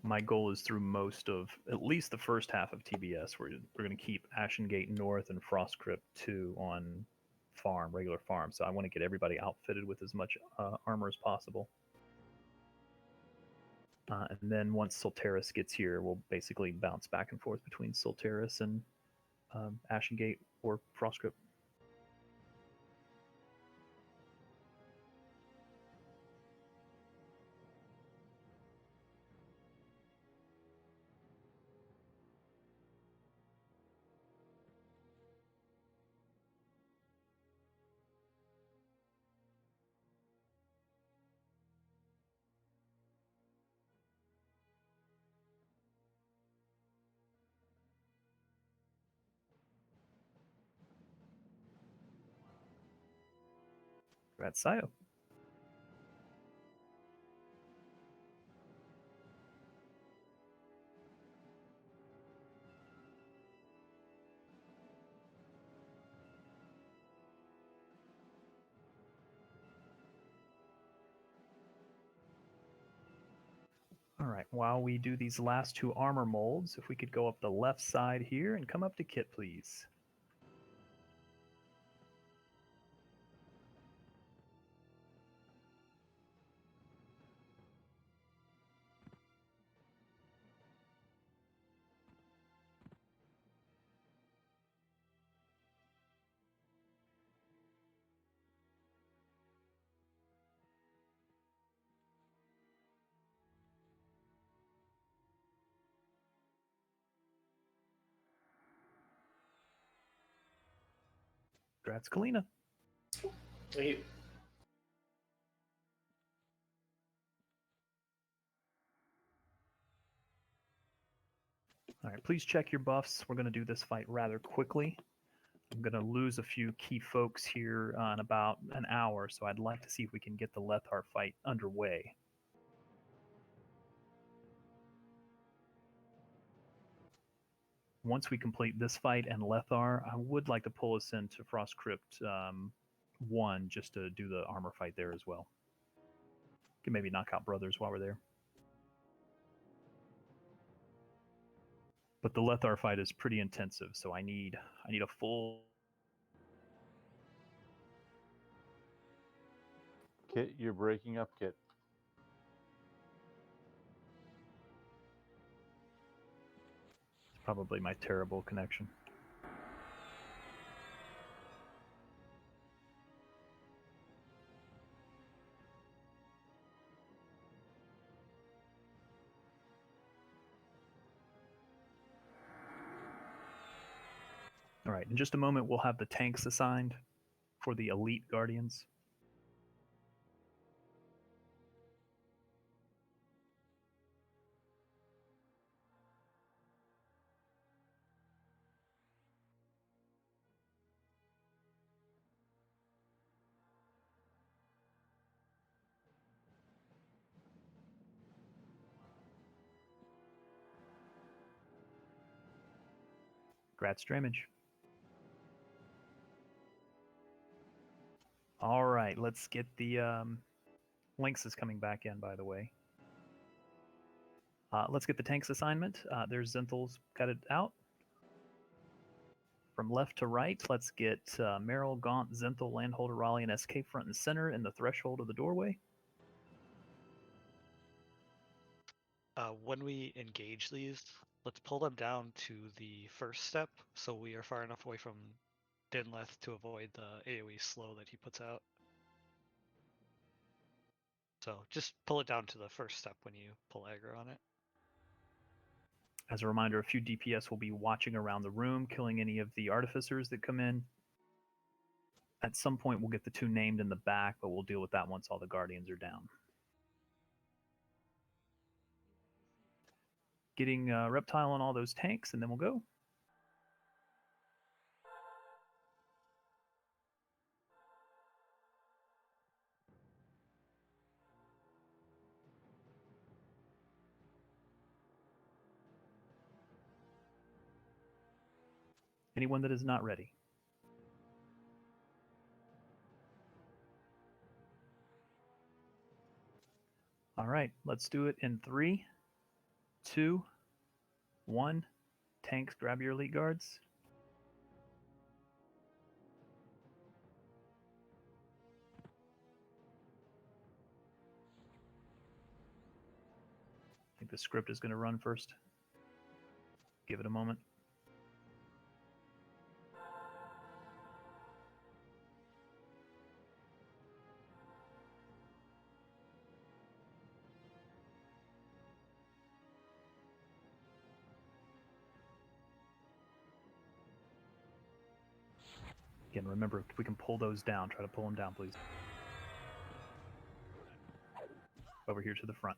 My goal is through most of, at least the first half of TBS, we're going to keep Ashengate North and Frost Crypt 2 on farm, regular farm. So I want to get everybody outfitted with as much armor as possible. And then once Solteris gets here, we'll basically bounce back and forth between Solteris and Ashengate or Frost Crypt. That's Sayo. All right, while we do these last 2 armor molds, if we could go up the left side here and come up to Kit, please. Congrats, Kalina. Thank you. All right, please check your buffs. We're going to do this fight rather quickly. I'm going to lose a few key folks here in about an hour, so I'd like to see if we can get the Lethar fight underway. Once we complete this fight and Lethar, I would like to pull us into Frost Crypt 1 just to do the armor fight there as well. Can maybe knock out brothers while we're there. But the Lethar fight is pretty intensive, so I need a full. Kit, you're breaking up, Kit. It's probably my terrible connection. All right, in just a moment, we'll have the tanks assigned for the elite guardians. Grats Dramage. All right, let's get the Lynx is coming back in, by the way. Let's get the tanks assignment. There's Zenthal's got it out. From left to right, let's get Merrill, Gaunt, Zenthal, Landholder, Raleigh, and SK front and center in the threshold of the doorway. When we engage these, let's pull them down to the first step so we are far enough away from Dinleth to avoid the AoE slow that he puts out. So just pull it down to the first step when you pull aggro on it. As a reminder, a few DPS will be watching around the room, killing any of the artificers that come in. At some point, we'll get the two named in the back, but we'll deal with that once all the guardians are down. Getting Reptile on all those tanks, and then we'll go. Anyone that is not ready? All right, let's do it in 3, 2, 1. Tanks, grab your elite guards. I think the script is going to run first. Give it a moment. Again, remember, if we can pull those down, try to pull them down, please. Over here to the front.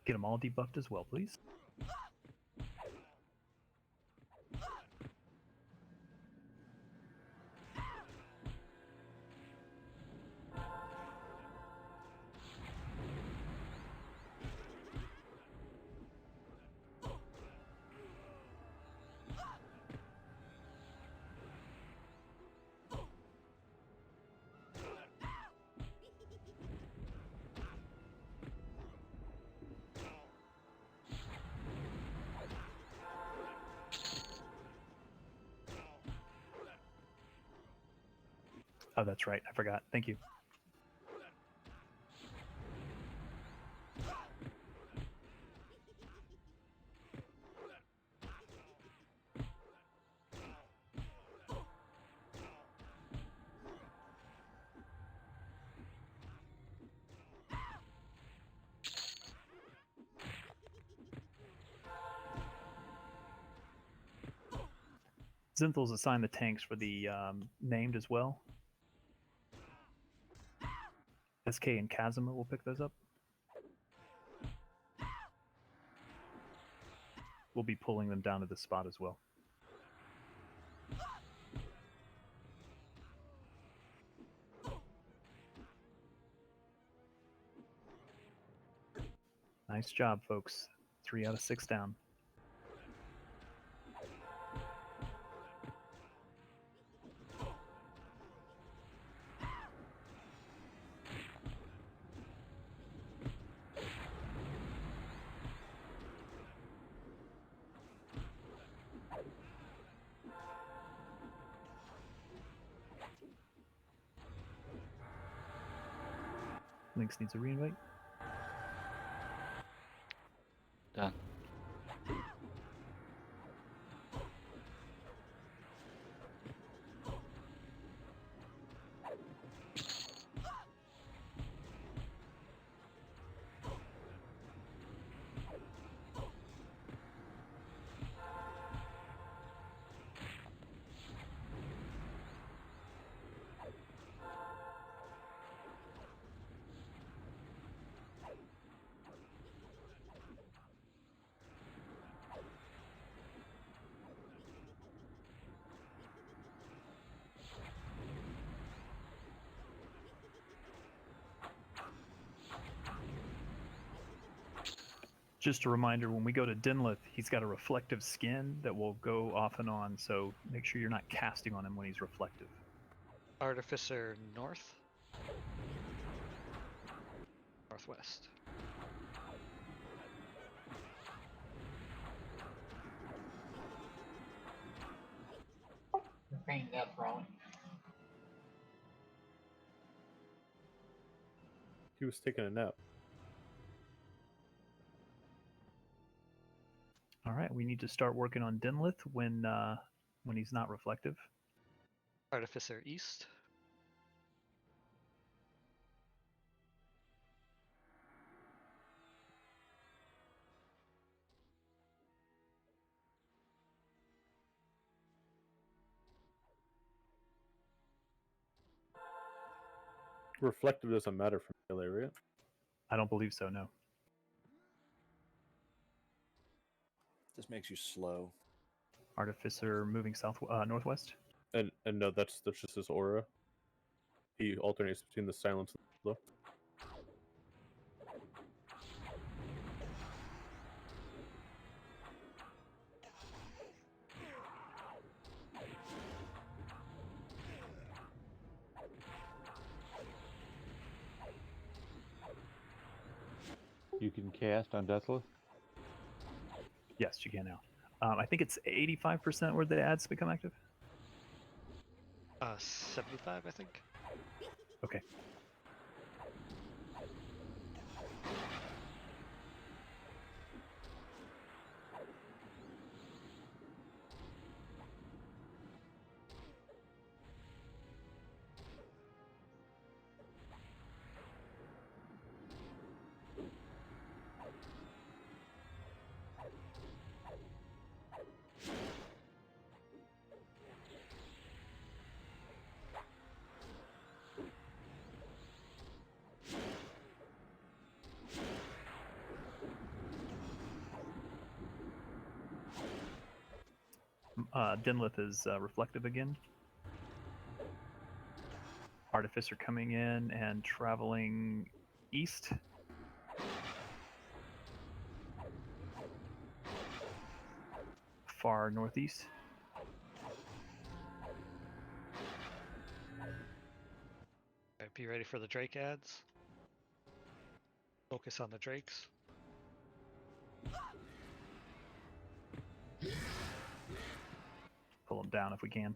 Get them all debuffed as well, please. Oh, that's right. I forgot. Thank you. Zinthel's assigned the tanks for the named as well. SK and Kazuma will pick those up. We'll be pulling them down to the spot as well. Nice job, folks. 3 out of 6 down. Lynx needs a reinvite. Done. Just a reminder, when we go to Dinleth, he's got a reflective skin that will go off and on, so make sure you're not casting on him when he's reflective. Artificer north. Northwest. You're painting that wrong. He was taking a nap. All right, we need to start working on Dinleth when he's not reflective. Artificer east. Reflective doesn't matter for melee, right? I don't believe so, no. Just makes you slow. Artificer moving south northwest. And no, that's just his aura. He alternates between the silence and the flow. You can cast on Deathless? Yes, you can now. I think it's 85% where the ads become active. 75, I think. Okay. Dinleth is reflective again. Artificer coming in and traveling east. Far northeast. Alright, be ready for the Drake ads. Focus on the Drakes. Pull them down if we can.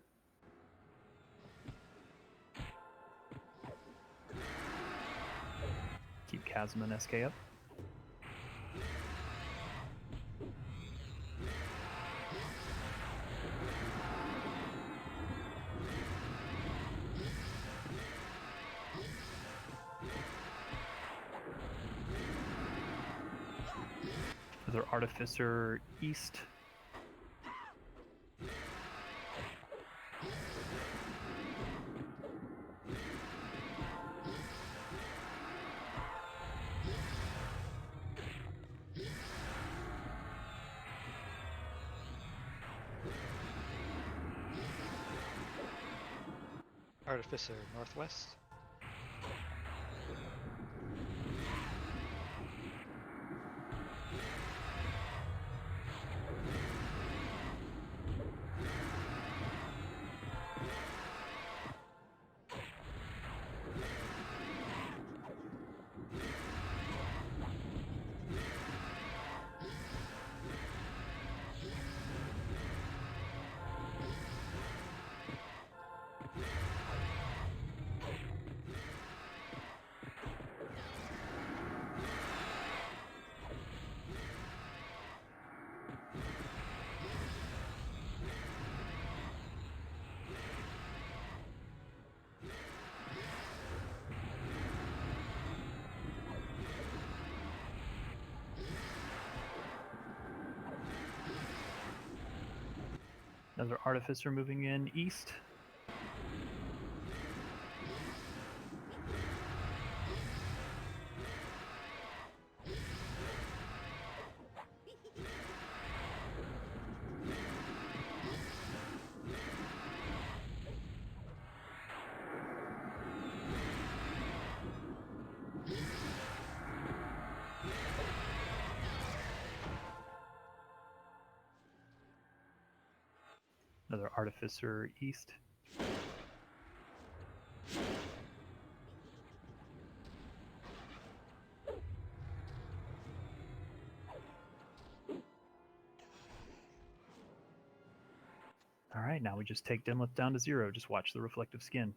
Keep Chasm and SK up. Another Artificer east. Artificer northwest. Another artificer moving in east. Another artificer east. All right, now we just take Dinleth down to 0. Just watch the reflective skin.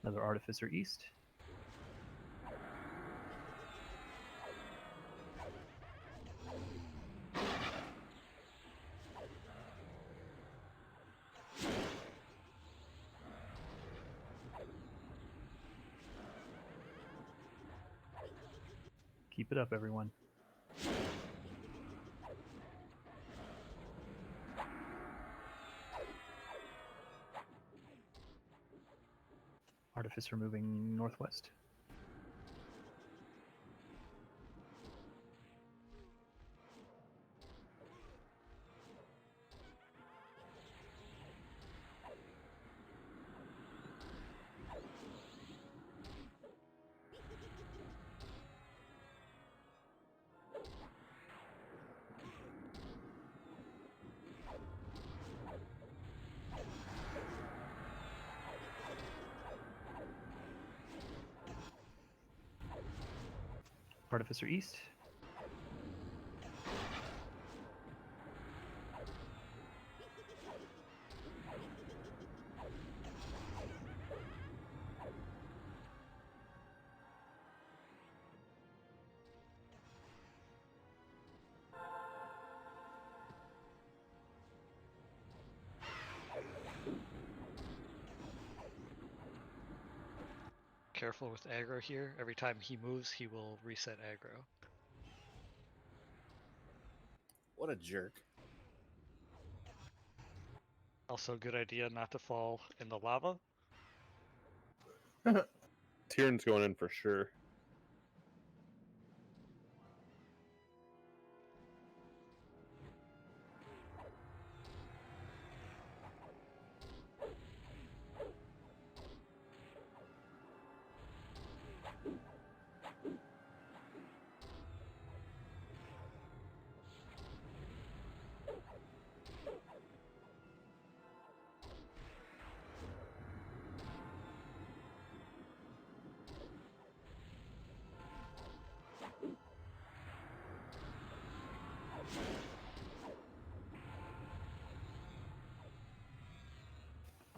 Another artificer east. Keep it up, everyone. Artificer moving northwest. Artificer east. Careful with aggro here. Every time he moves, he will reset aggro. What a jerk. Also, good idea not to fall in the lava. Tyrion's going in for sure.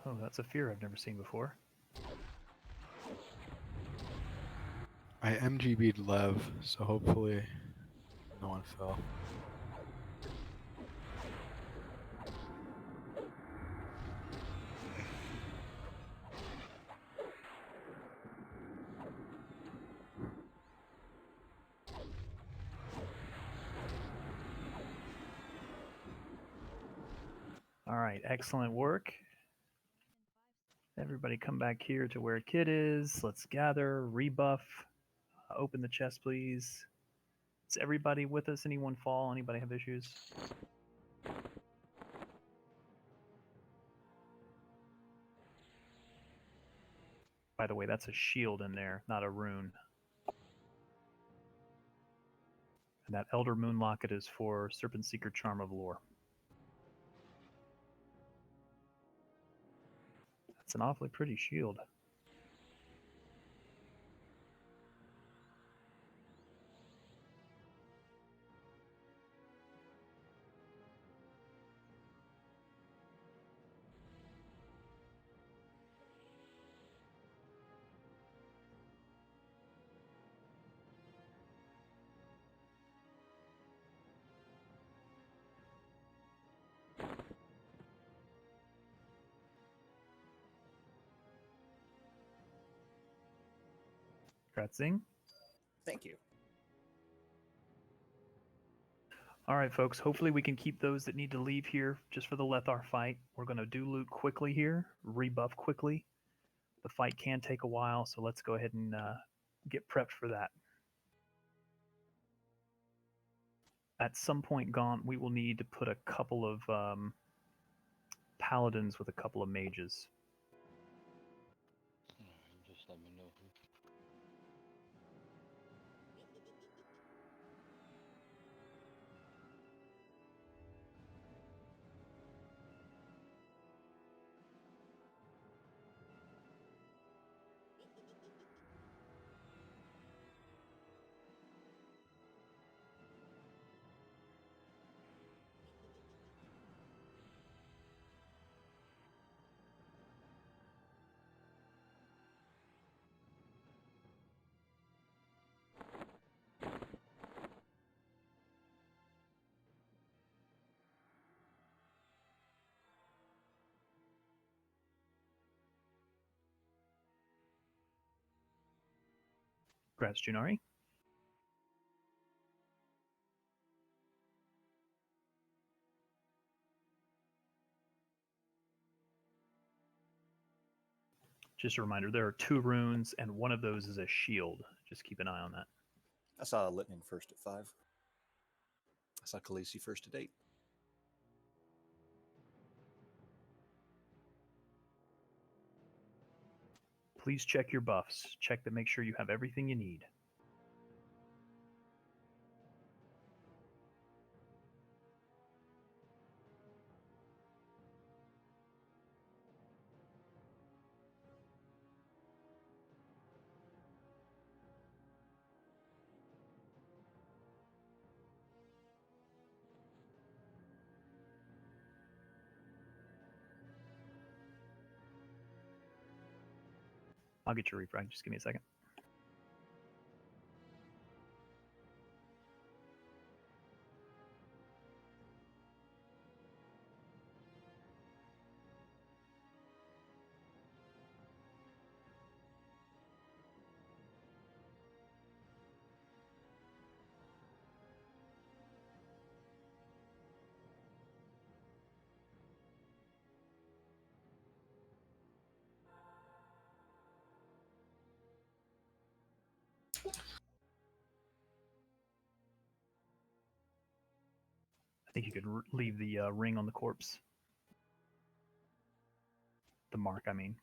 Oh, that's a fear I've never seen before. I MGB'd Lev, so hopefully no one fell. All right, excellent work. Everybody come back here to where Kid is. Let's gather, rebuff. Open the chest, please. Is everybody with us? Anyone fall? Anybody have issues? By the way, that's a shield in there, not a rune. And that Elder Moon Locket is for Serpent Seeker Charm of Lore. That's an awfully pretty shield. Gratzing. Thank you. All right, folks. Hopefully we can keep those that need to leave here just for the Lethar fight. We're going to do loot quickly here, rebuff quickly. The fight can take a while, so let's go ahead and get prepped for that. At some point, Gaunt, we will need to put a couple of paladins with a couple of mages. Just let me know. Gratz Junari. Just a reminder, there are 2 runes, and one of those is a shield. Just keep an eye on that. I saw Lightning first at 5. I saw Khaleesi first at 8. Please check your buffs. Check to make sure you have everything you need. I'll get your refrag. Just give me a second. I think you could leave the ring on the corpse. The mark, I mean.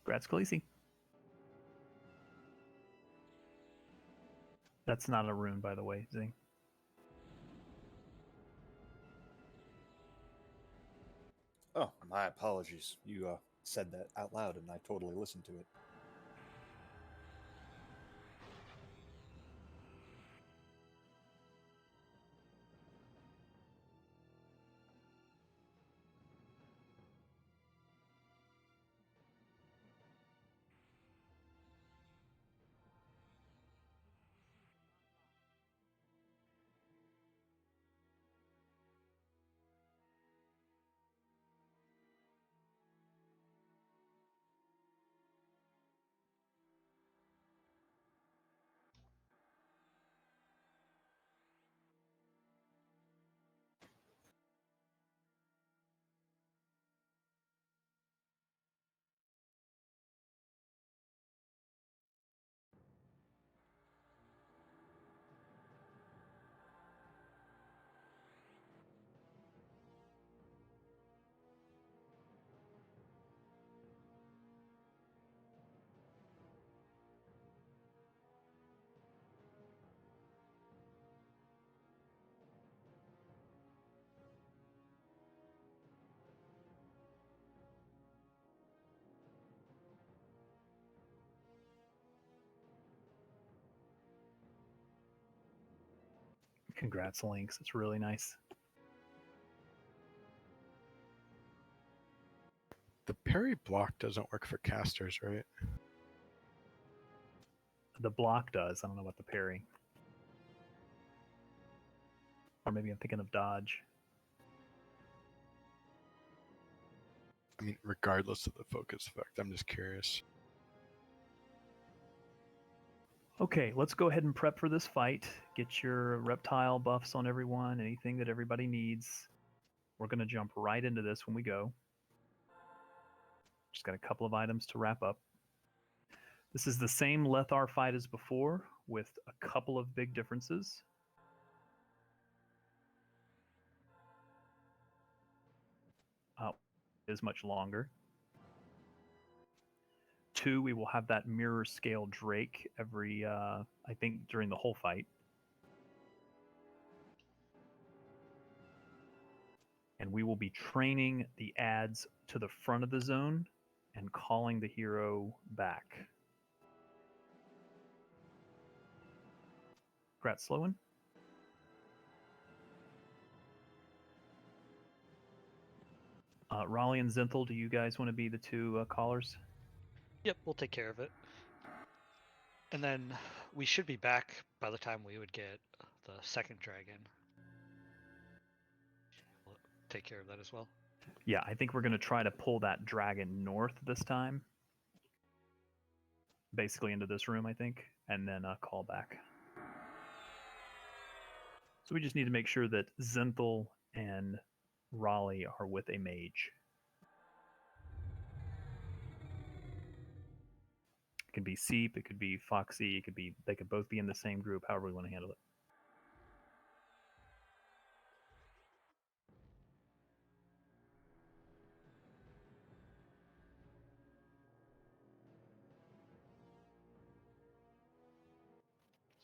Gratz Khaleesi. That's not a rune, by the way, Zing. Oh, my apologies. You said that out loud, and I totally listened to it. Congrats, Lynx. It's really nice. The parry block doesn't work for casters, right? The block does. I don't know about the parry. Or maybe I'm thinking of dodge. I mean, regardless of the focus effect, I'm just curious. Okay, let's go ahead and prep for this fight. Get your reptile buffs on everyone, anything that everybody needs. We're going to jump right into this when we go. Just got a couple of items to wrap up. This is the same Lethar fight as before, with a couple of big differences. Is much longer. 2, we will have that mirror scale Drake every, I think, during the whole fight. And we will be training the ads to the front of the zone and calling the hero back. Grat Slowen? Raleigh and Zenthal, do you guys want to be the 2 callers? Yep, we'll take care of it. And then we should be back by the time we would get the second dragon. We'll take care of that as well. Yeah, I think we're going to try to pull that dragon north this time. Basically into this room, I think, and then call back. So we just need to make sure that Zenthal and Raleigh are with a mage. It could be Seep, it could be Foxy, it could be, they could both be in the same group, however we want to handle it.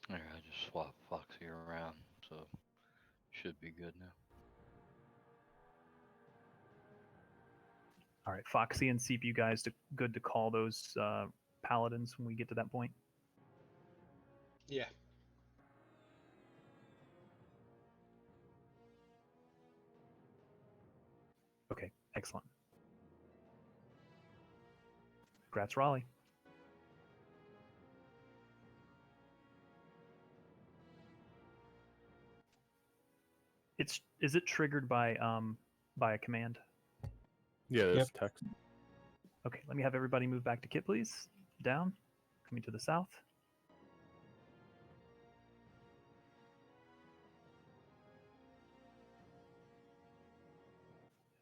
There, I just swapped Foxy around, so should be good now. All right, Foxy and Seep, you guys good to call those paladins when we get to that point? Yeah. Okay, excellent. Congrats, Raleigh. Is it triggered by a command? Yeah, there's text. Okay, let me have everybody move back to kit, please. Down, coming to the south.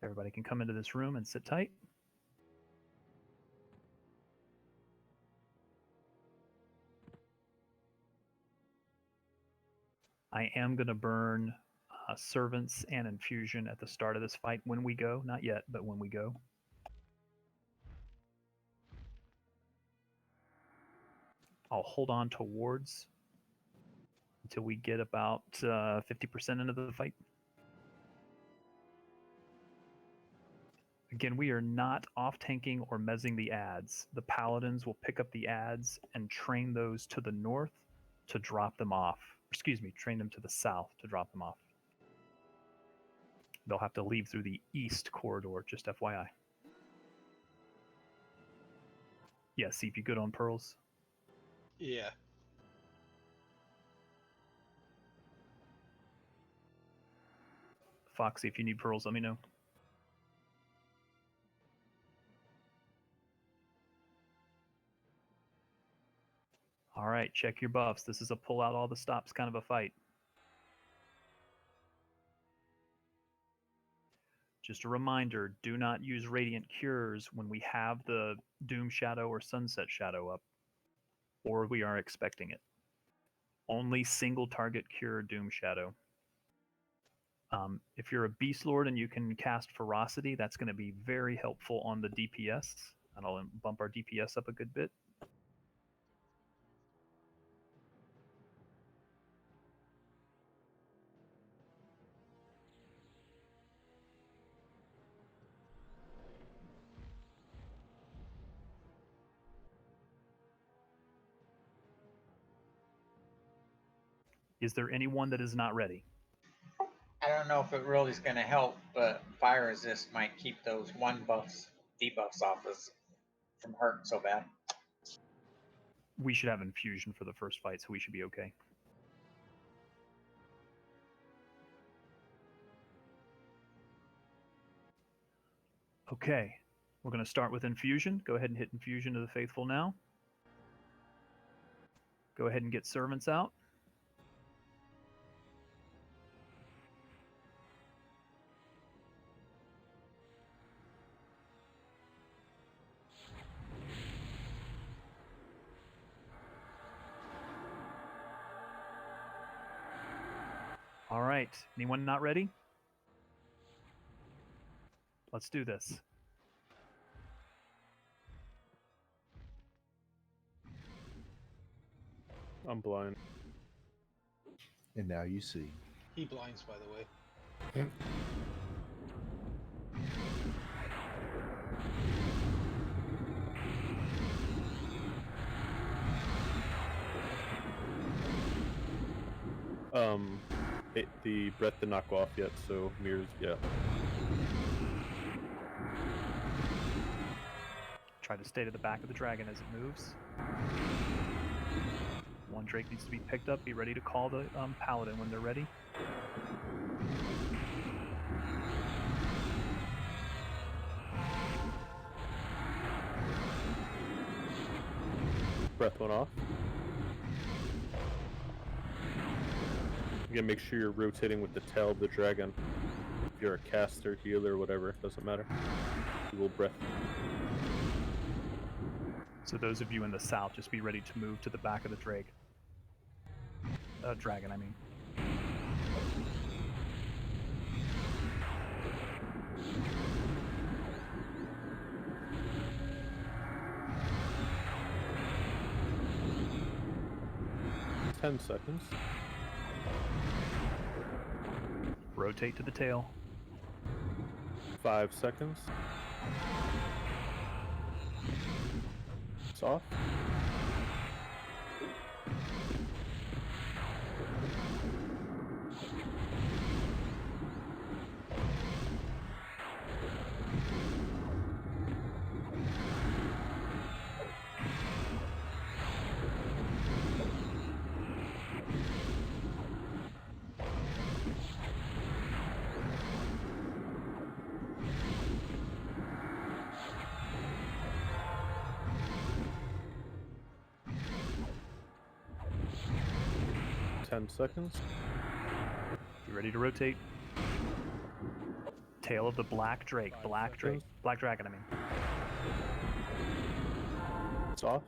Everybody can come into this room and sit tight. I am going to burn servants and infusion at the start of this fight when we go. Not yet, but when we go. I'll hold on to wards until we get about 50% into the fight. Again, we are not off-tanking or mezzing the ads. The paladins will pick up the ads and train those to the north to drop them off. Excuse me, train them to the south to drop them off. They'll have to leave through the east corridor, just FYI. Yeah, Seep, you good on pearls? Yeah. Foxy, if you need pearls, let me know. All right, check your buffs. This is a pull out all the stops kind of a fight. Just a reminder, do not use Radiant Cures when we have the Doom Shadow or Sunset Shadow up, or we are expecting it. Only single target cure Doom Shadow. If you're a Beast Lord and you can cast Ferocity, that's going to be very helpful on the DPS, and I'll bump our DPS up a good bit. Is there anyone that is not ready? I don't know if it really is going to help, but fire resist might keep those debuffs off us from hurting so bad. We should have infusion for the first fight, so we should be okay. Okay, we're going to start with infusion. Go ahead and hit infusion to the faithful now. Go ahead and get servants out. All right, anyone not ready? Let's do this. I'm blind. And now you see. He blinds, by the way. The breath did not go off yet, so mirrors, yeah. Try to stay to the back of the dragon as it moves. One drake needs to be picked up. Be ready to call the paladin when they're ready. Breath went off. Again, make sure you're rotating with the tail of the dragon. If you're a caster, healer, whatever, it doesn't matter. You will breath. So those of you in the south, just be ready to move to the back of the drake. Dragon, I mean. Ten seconds. Rotate to the tail. 5 seconds. It's off. Seconds. You ready to rotate? Tail of the black drake. Black drake. Black dragon, I mean. It's off.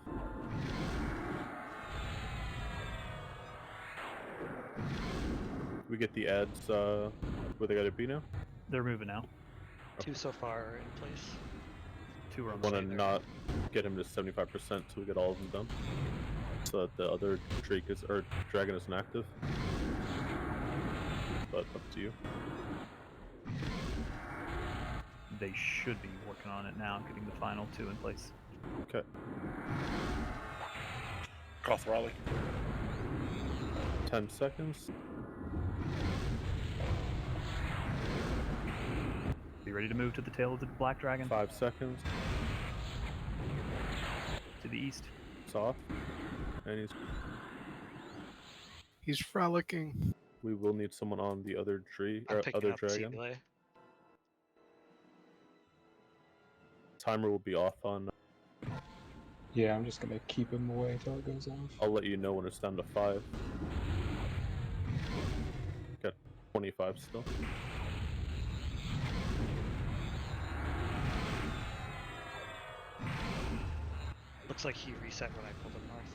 We get the ads where they gotta be now? They're moving now. 2 so far in place. 2 are on I the want way to there. not get him to 75% so we get all of them done. So that the other drake is, or dragon isn't active. But up to you. They should be working on it now, getting the final 2 in place. Okay. Call for Raleigh. 10 seconds. Be ready to move to the tail of the black dragon. 5 seconds. To the east. It's off. And He's frolicking. we will need someone on the other tree, I'm or picking other up dragon. Seeley. Timer will be off on. Yeah, I'm just gonna keep him away until it goes off. I'll let you know when it's down to 5. Got 25 still. Looks like he reset when I pulled him north.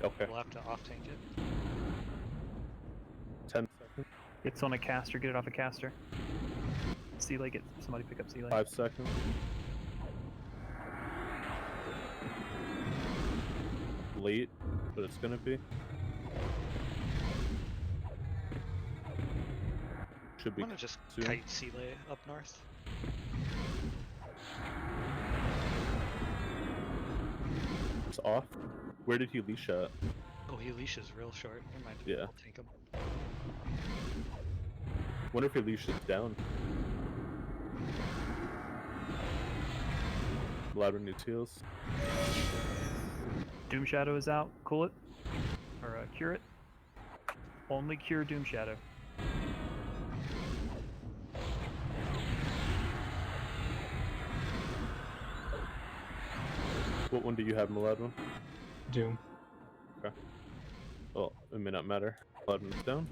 Okay. We'll have to off-tank it. 10 seconds. It's on a caster. Get it off a caster. Seeley, get somebody pick up Seeley. 5 seconds. Late, but it's gonna be. Should be I'm gonna just soon. kite Seeley up north. It's off. Where did he leash at? Oh, he leashes real short. Never mind. Yeah. I'll take him. Wonder if he leashes down. Louder needs heals. Doom Shadow is out. Cool it. Or cure it. Only cure Doom Shadow. What one do you have, Maladwin? Doom. Okay. Well, it may not matter. Maladwin's down.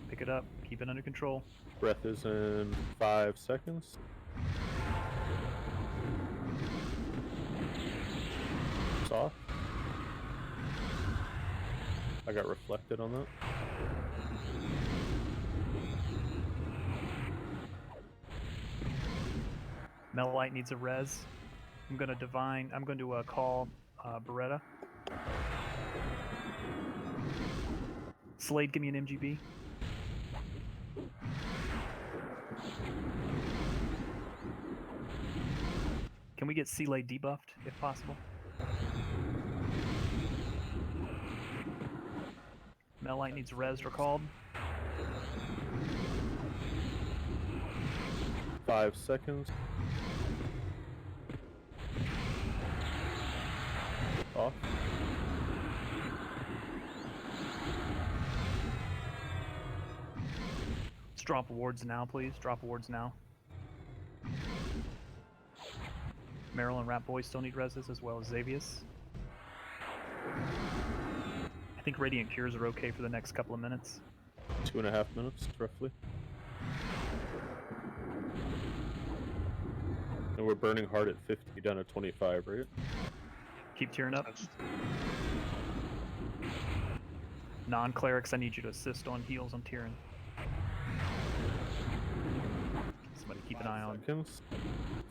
Pick it up. Keep it under control. Breath is in 5 seconds. It's off. I got reflected on that. Melite needs a res. I'm going to call Beretta. Slade, give me an MGB. Can we get Slade debuffed, if possible? Melite needs res recalled. 5 seconds. Off. Let's drop awards now, please. Drop awards now. Meryl and Rat Boy still need reses, as well as Xavius. I think Radiant Cures are okay for the next couple of minutes. 2.5 minutes, roughly. And we're burning hard at 50, down to 25, right? Keep tearing up. Non-clerics, I need you to assist on heals on Tyrion. Somebody keep an eye on.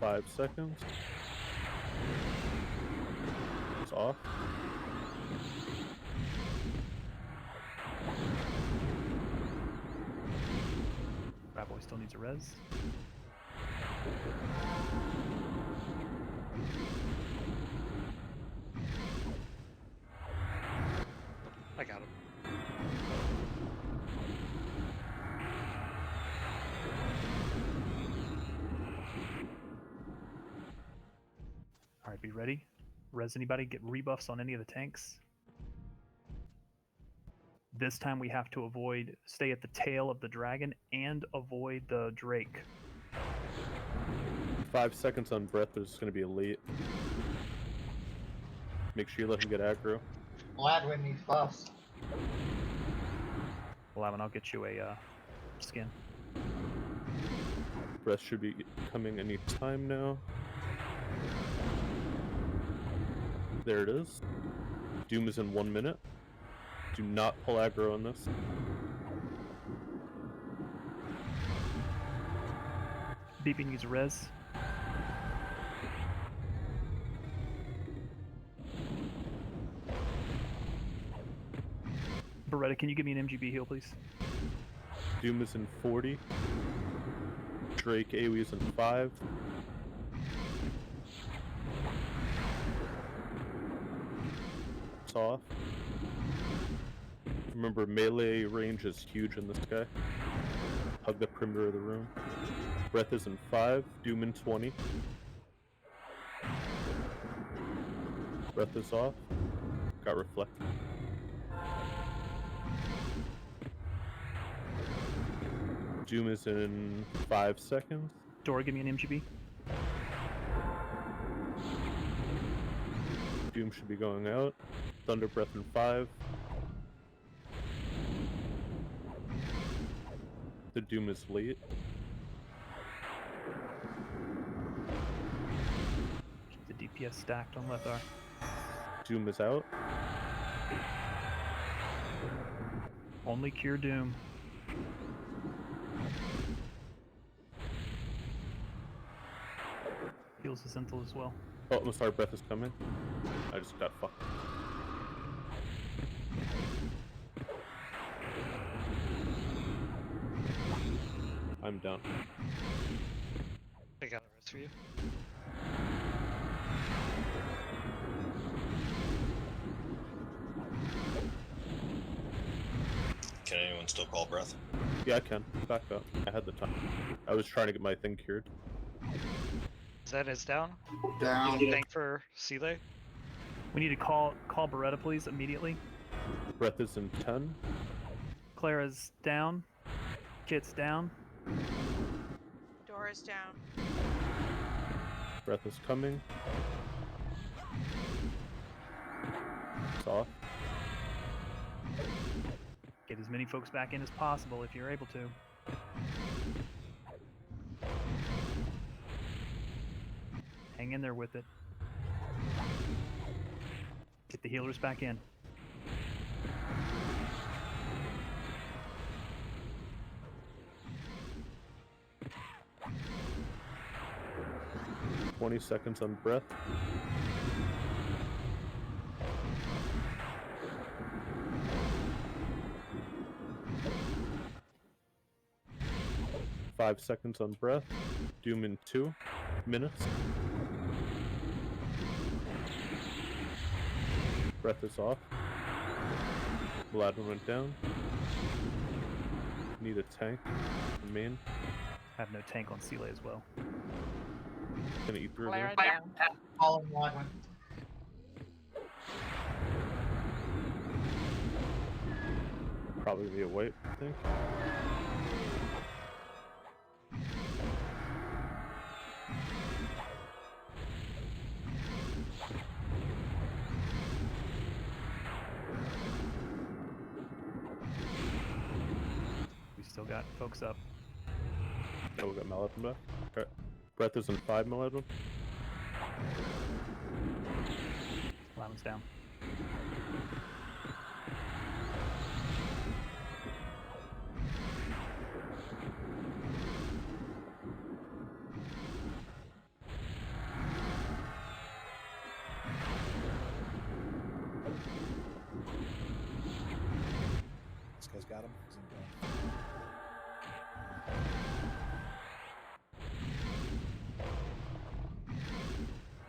5 seconds. It's off. Rat Boy still needs a res. I got him. Alright, be ready. Res anybody? Get rebuffs on any of the tanks. This time we have to stay at the tail of the dragon and avoid the Drake. 5 seconds on breath, there's going to be a late. Make sure you let him get aggro. Gladwin needs buffs. Lavin, I'll get you a skin. Breath should be coming any time now. There it is. Doom is in 1 minute. Do not pull aggro on this. BP needs a res. Beretta, can you give me an MGB heal, please? Doom is in 40. Drake AoE is in 5. It's off. Remember, melee range is huge in this guy. Hug the perimeter of the room. Breath is in 5. Doom in 20. Breath is off. Got reflected. Doom is in 5 seconds. Dora, give me an MGB. Doom should be going out. Thunder Breath in 5. The Doom is late. Keep the DPS stacked on Lethar. Doom is out. Only cure Doom. Heals the Zenthal as well. Oh, I'm sorry, Breath is coming. I just got fucked. I'm down. I got a rest for you. anyone still call breath? Yeah, I can. Back up. I had the time. I was trying to get my thing cured. Zen is down. Down. Need a tank for Seeley. We need to call Beretta, please, immediately. Breath is in 10. Clara's down. Kit's down. Dora's down. Breath is coming. It's off. Get as many folks back in as possible if you're able to. Hang in there with it. Get the healers back in. "20 seconds on breath. "5 seconds on breath. Doom in 2 minutes. Breath is off. Aladdin went down. Need a tank. Main. I have no tank on Seeley as well. Gonna eat through Clara there. down. All in one. Probably be a wipe, I think. We still got folks up. Oh, we got Maladin back. Okay. Breath is in 5, Maladin. Aladdin's down. This guy's got him. He's in there.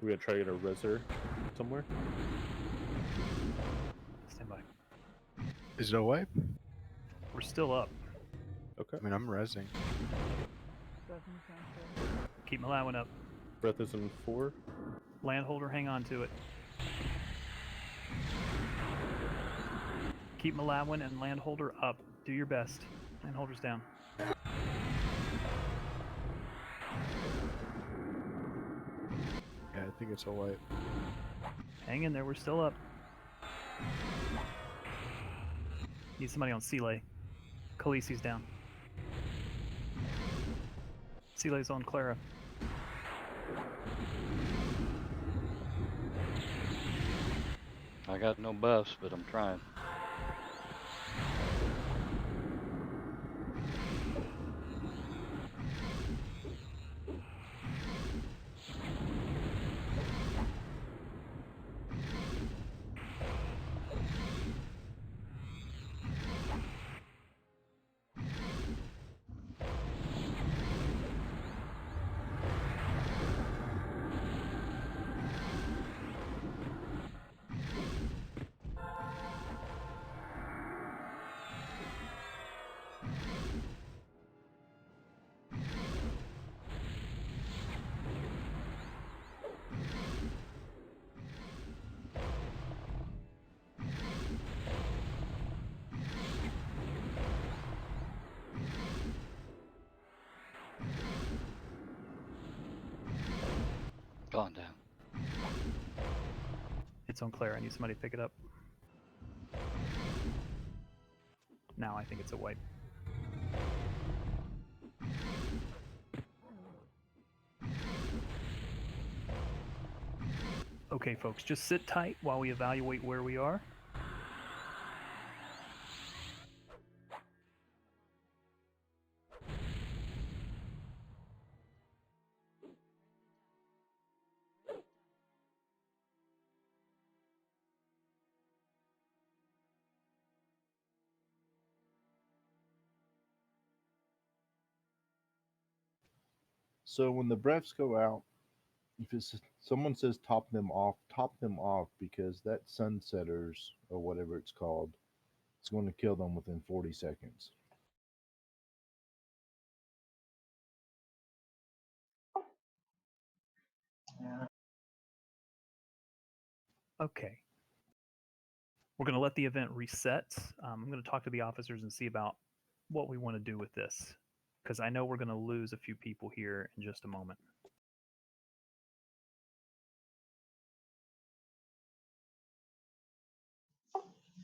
We gotta try to get a reser somewhere. Stand by. Is it a wipe? We're still up. Okay. I mean, I'm rezzing. Keep Malawin up. Breath is in 4. Landholder, hang on to it. Keep Malawin and Landholder up. Do your best. Landholder's down. Yeah, I think it's a wipe. Hang in there, we're still up. Need somebody on Seeley. Khaleesi's down. Seeley's on Clara. I got no buffs, but I'm trying. Gone down. It's on Clara. I need somebody to pick it up. Now I think it's a wipe. Okay, folks, just sit tight while we evaluate where we are. So when the breaths go out, if it's someone says top them off because that sunsetters or whatever it's called It's going to kill them within 40 seconds. Okay. We're going to let the event reset. I'm going to talk to the officers and see about what we want to do with this, because I know we're going to lose a few people here in just a moment.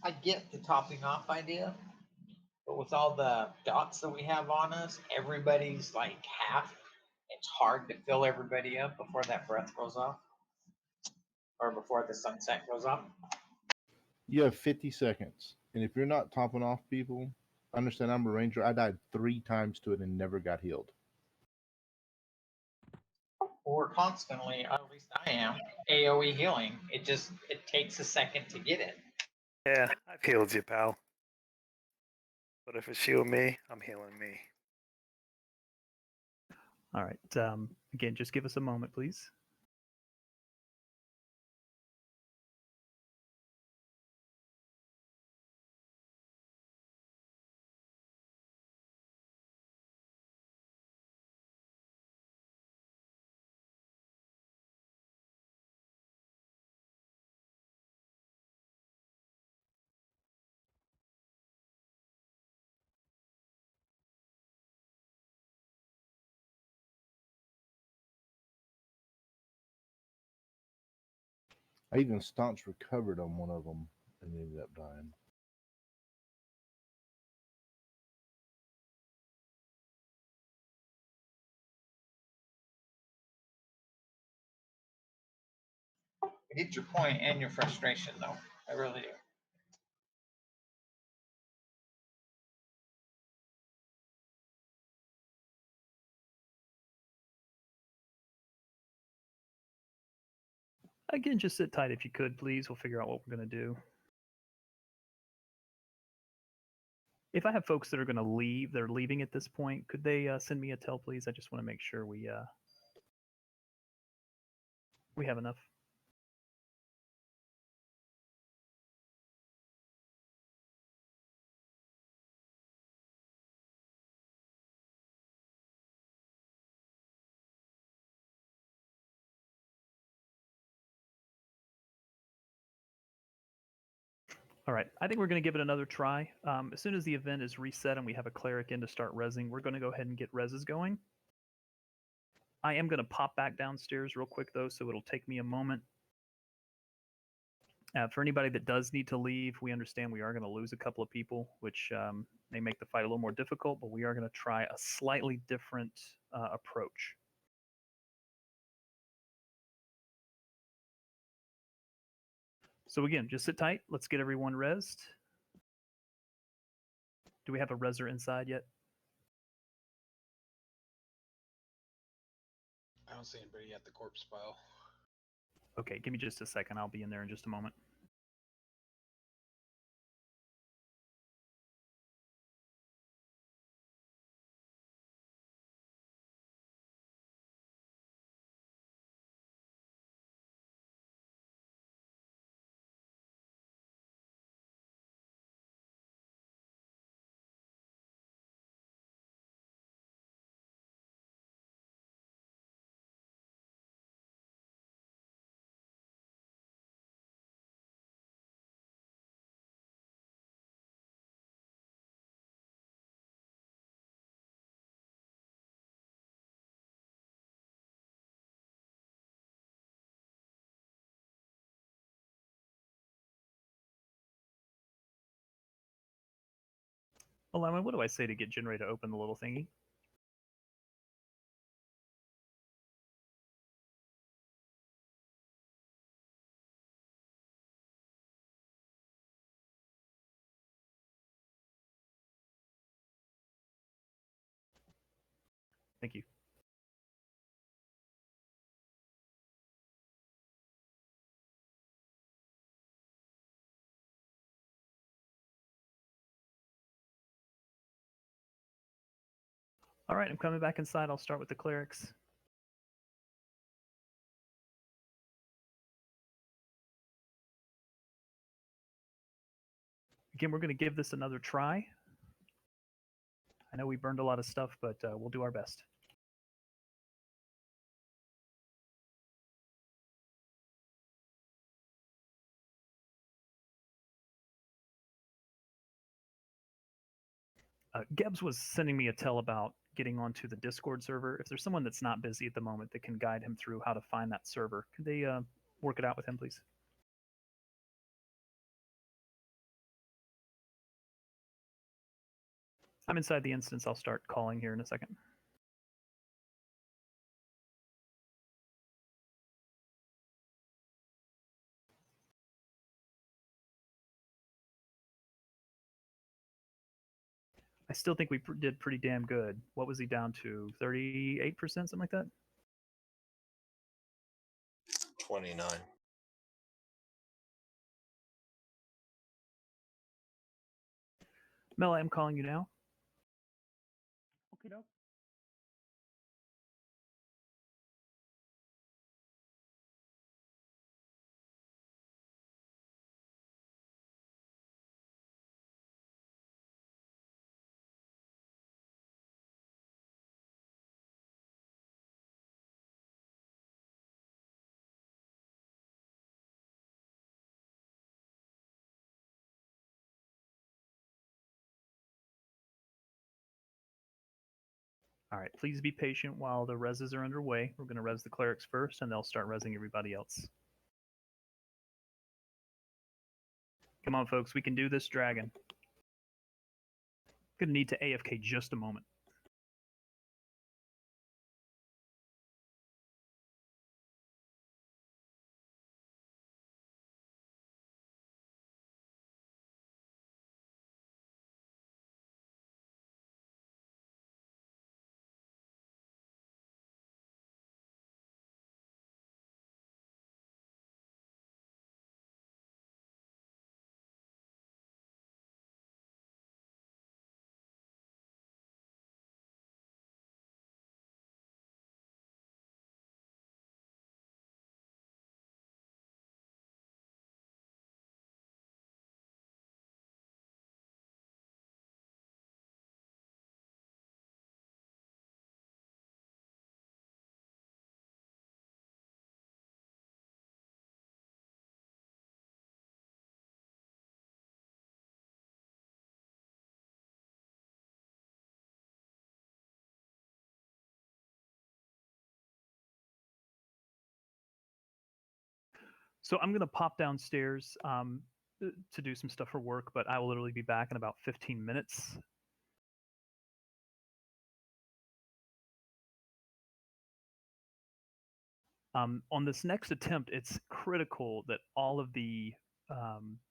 I get the topping off idea, but with all the dots that we have on us, everybody's like half. It's hard to fill everybody up before that breath goes off, or before the sunset goes off. You have 50 seconds. And if you're not topping off people, understand I'm a ranger. I died 3 times to it and never got healed. We're constantly, at least I am, AoE healing. It takes a second to get it. Yeah, I've healed you, pal. But if it's you or me, I'm healing me. All right. Again, just give us a moment, please. I even staunch recovered on one of them and ended up dying. I get your point and your frustration, though. I really do. Again, just sit tight if you could, please. We'll figure out what we're going to do. If I have folks that are going to leave, they're leaving at this point, could they send me a tell, please? I just want to make sure we have enough. All right, I think we're going to give it another try. As soon as the event is reset and we have a cleric in to start rezzing, we're going to go ahead and get rezzes going. I am going to pop back downstairs real quick, though, so it'll take me a moment. For anybody that does need to leave, we understand we are going to lose a couple of people, which may make the fight a little more difficult, but we are going to try a slightly different approach. So again, just sit tight. Let's get everyone rezzed. Do we have a rezzer inside yet? I don't see anybody at the corpse pile. Okay, give me just a second. I'll be in there in just a moment. Alignment, what do I say to get Genray to open the little thingy? Thank you. All right, I'm coming back inside. I'll start with the clerics. Again, we're going to give this another try. I know we burned a lot of stuff, but we'll do our best. Gebs was sending me a tell about getting onto the Discord server. If there's someone that's not busy at the moment that can guide him through how to find that server, could they work it out with him, please? I'm inside the instance. I'll start calling here in a second. I still think we did pretty damn good. What was he down to? 38%, something like that? 29. Mel, I'm calling you now. Okay, All right, please be patient while the reses are underway. We're going to res the clerics first, and they'll start resing everybody else. Come on, folks, we can do this, dragon. Gonna need to AFK just a moment. So I'm gonna pop downstairs to do some stuff for work, but I will literally be back in about 15 minutes. On this next attempt, it's critical that all of the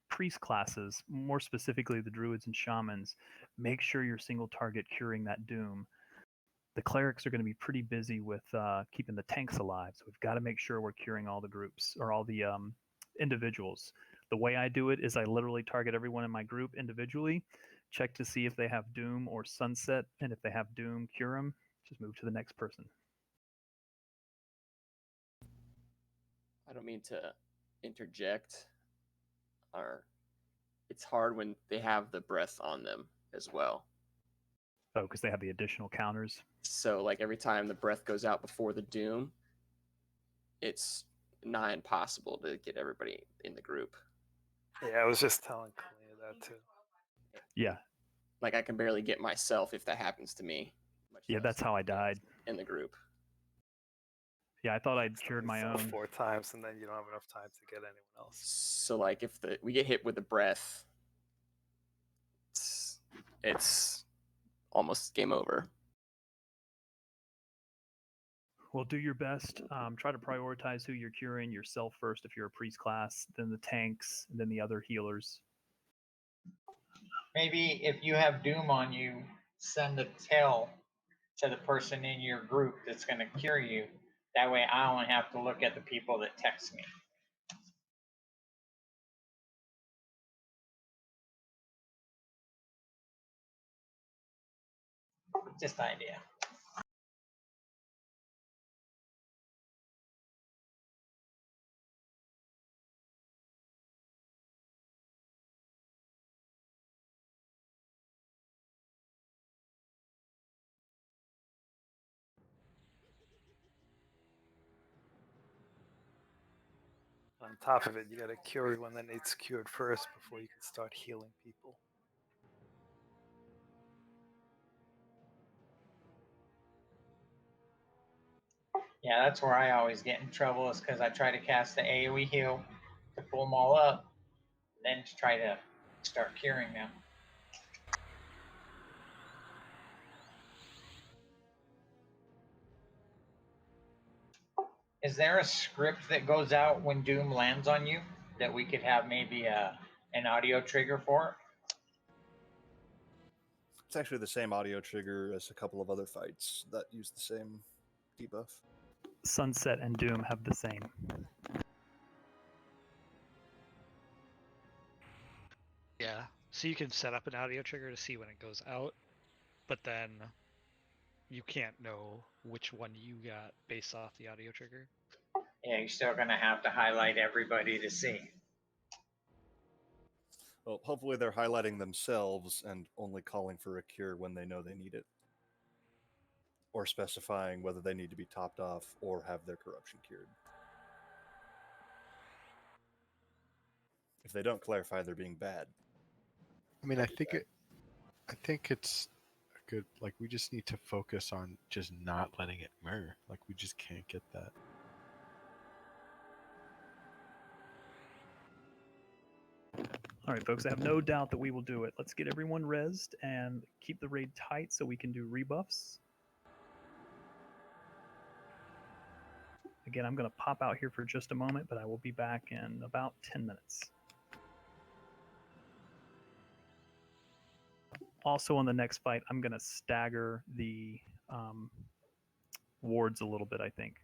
priest classes, more specifically the druids and shamans, make sure you're single target curing that doom. The clerics are going to be pretty busy with keeping the tanks alive, so we've got to make sure we're curing all the groups or all the individuals. The way I do it is I literally target everyone in my group individually, check to see if they have doom or sunset, and if they have doom, cure them. Just move to the next person. I don't mean to interject, or it's hard when they have the breath on them as well. Oh, because they have the additional counters. So like every time the breath goes out before the doom, it's nigh impossible to get everybody in the group. Yeah, I was just telling Kalia that too. Yeah. Like I can barely get myself if that happens to me. Yeah, that's how I died. In the group. Yeah, I thought I'd cured my own 4 times, and then you don't have enough time to get anyone else. So like if we get hit with the breath, it's almost game over. Well, do your best. Try to prioritize who you're curing yourself first if you're a priest class, then the tanks, and then the other healers. Maybe if you have Doom on you, send a tell to the person in your group that's going to cure you. That way I only have to look at the people that text me. Just an idea. On top of it, you gotta cure one that needs cured first before you can start healing people. Yeah, that's where I always get in trouble is because I try to cast the AoE heal to pull them all up, then to try to start curing them. Is there a script that goes out when Doom lands on you that we could have maybe an audio trigger for? It's actually the same audio trigger as a couple of other fights that use the same debuff. Sunset and Doom have the same. Yeah. So you can set up an audio trigger to see when it goes out, but then you can't know which one you got based off the audio trigger. Yeah, you're still going to have to highlight everybody to see. Well, hopefully they're highlighting themselves and only calling for a cure when they know they need it. Or specifying whether they need to be topped off or have their corruption cured. If they don't clarify, they're being bad. I mean, I think it's a good. Like, we just need to focus on just not letting it mirror. Like, we just can't get that. All right, folks, I have no doubt that we will do it. Let's get everyone rezzed and keep the raid tight so we can do rebuffs. Again, I'm going to pop out here for just a moment, but I will be back in about 10 minutes. Also on the next fight, I'm going to stagger the wards a little bit, I think.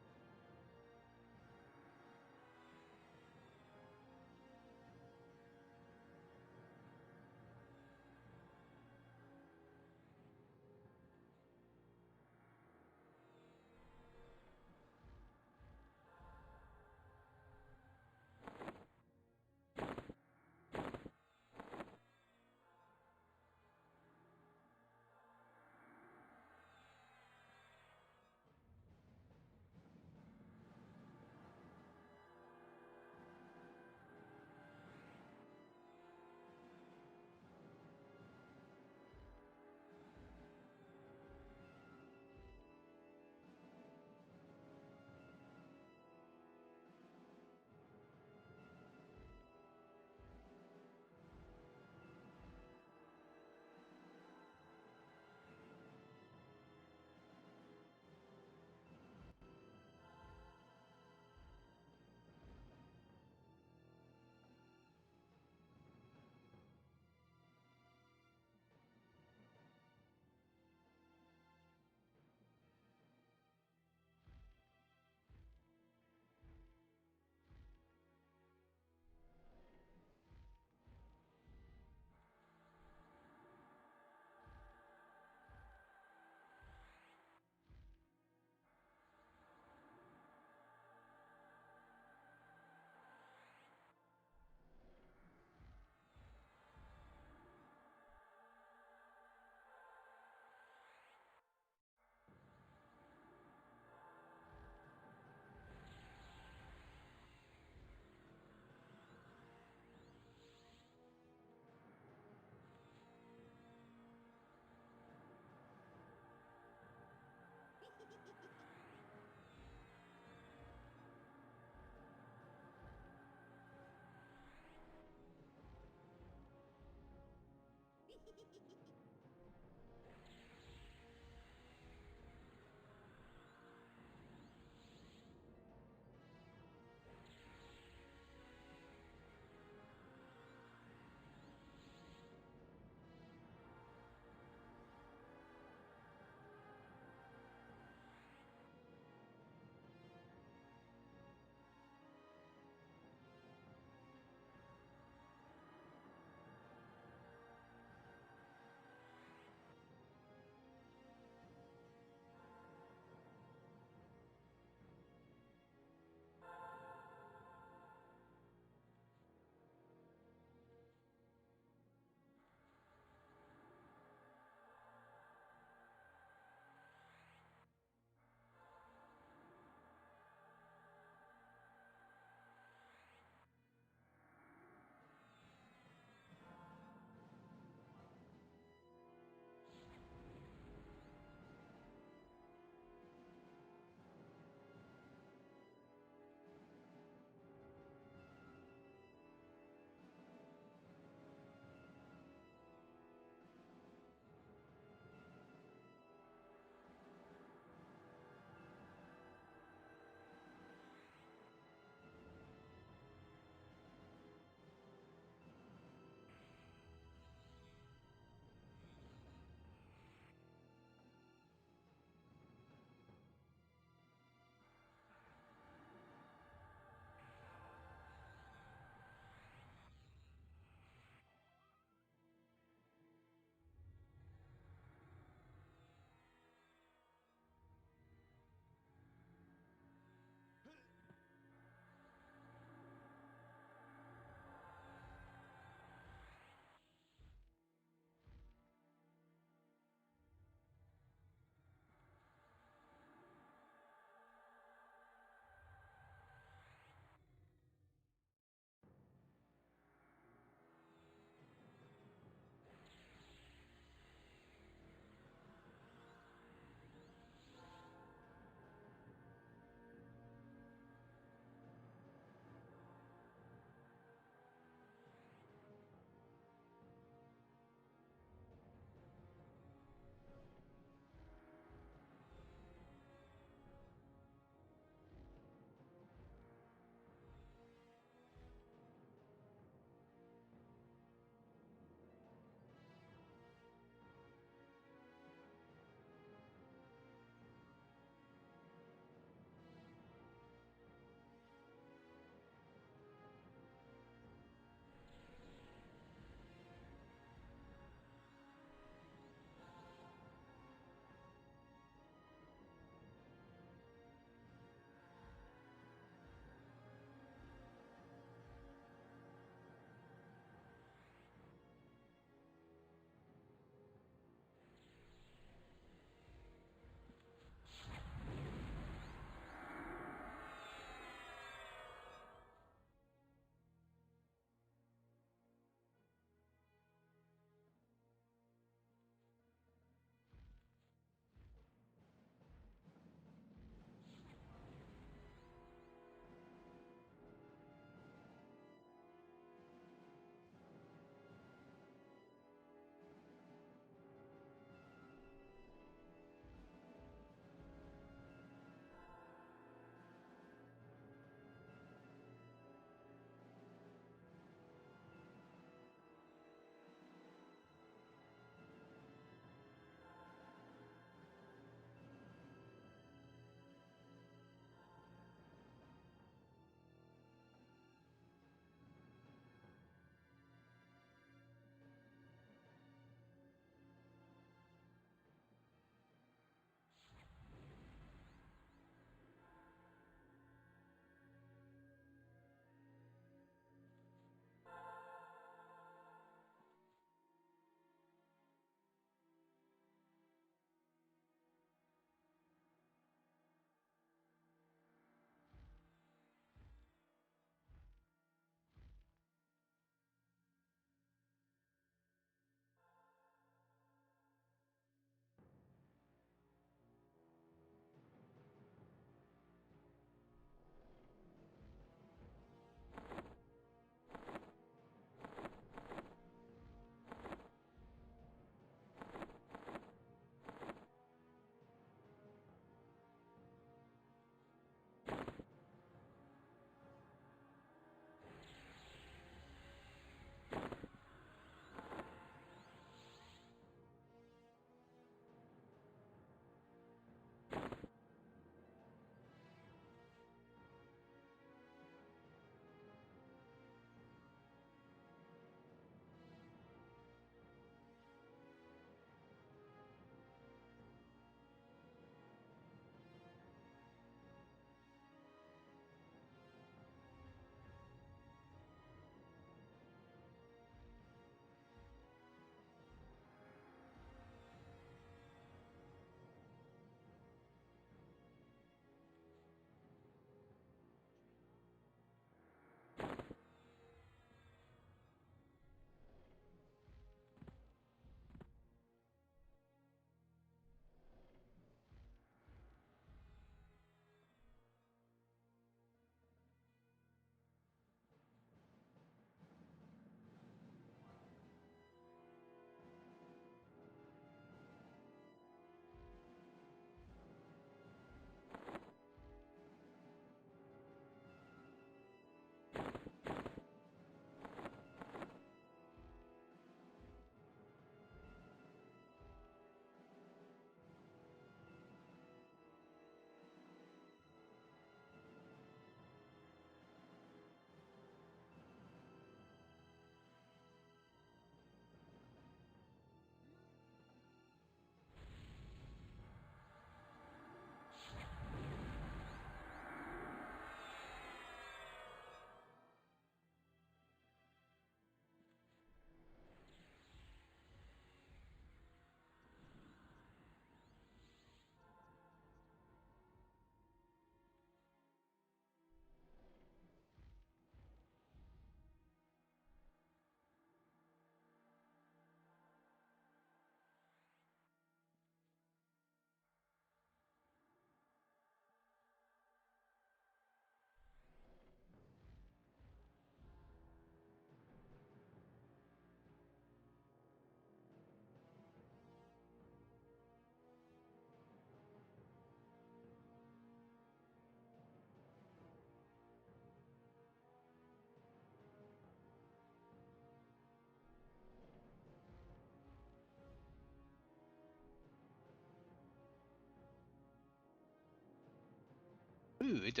Ooh, it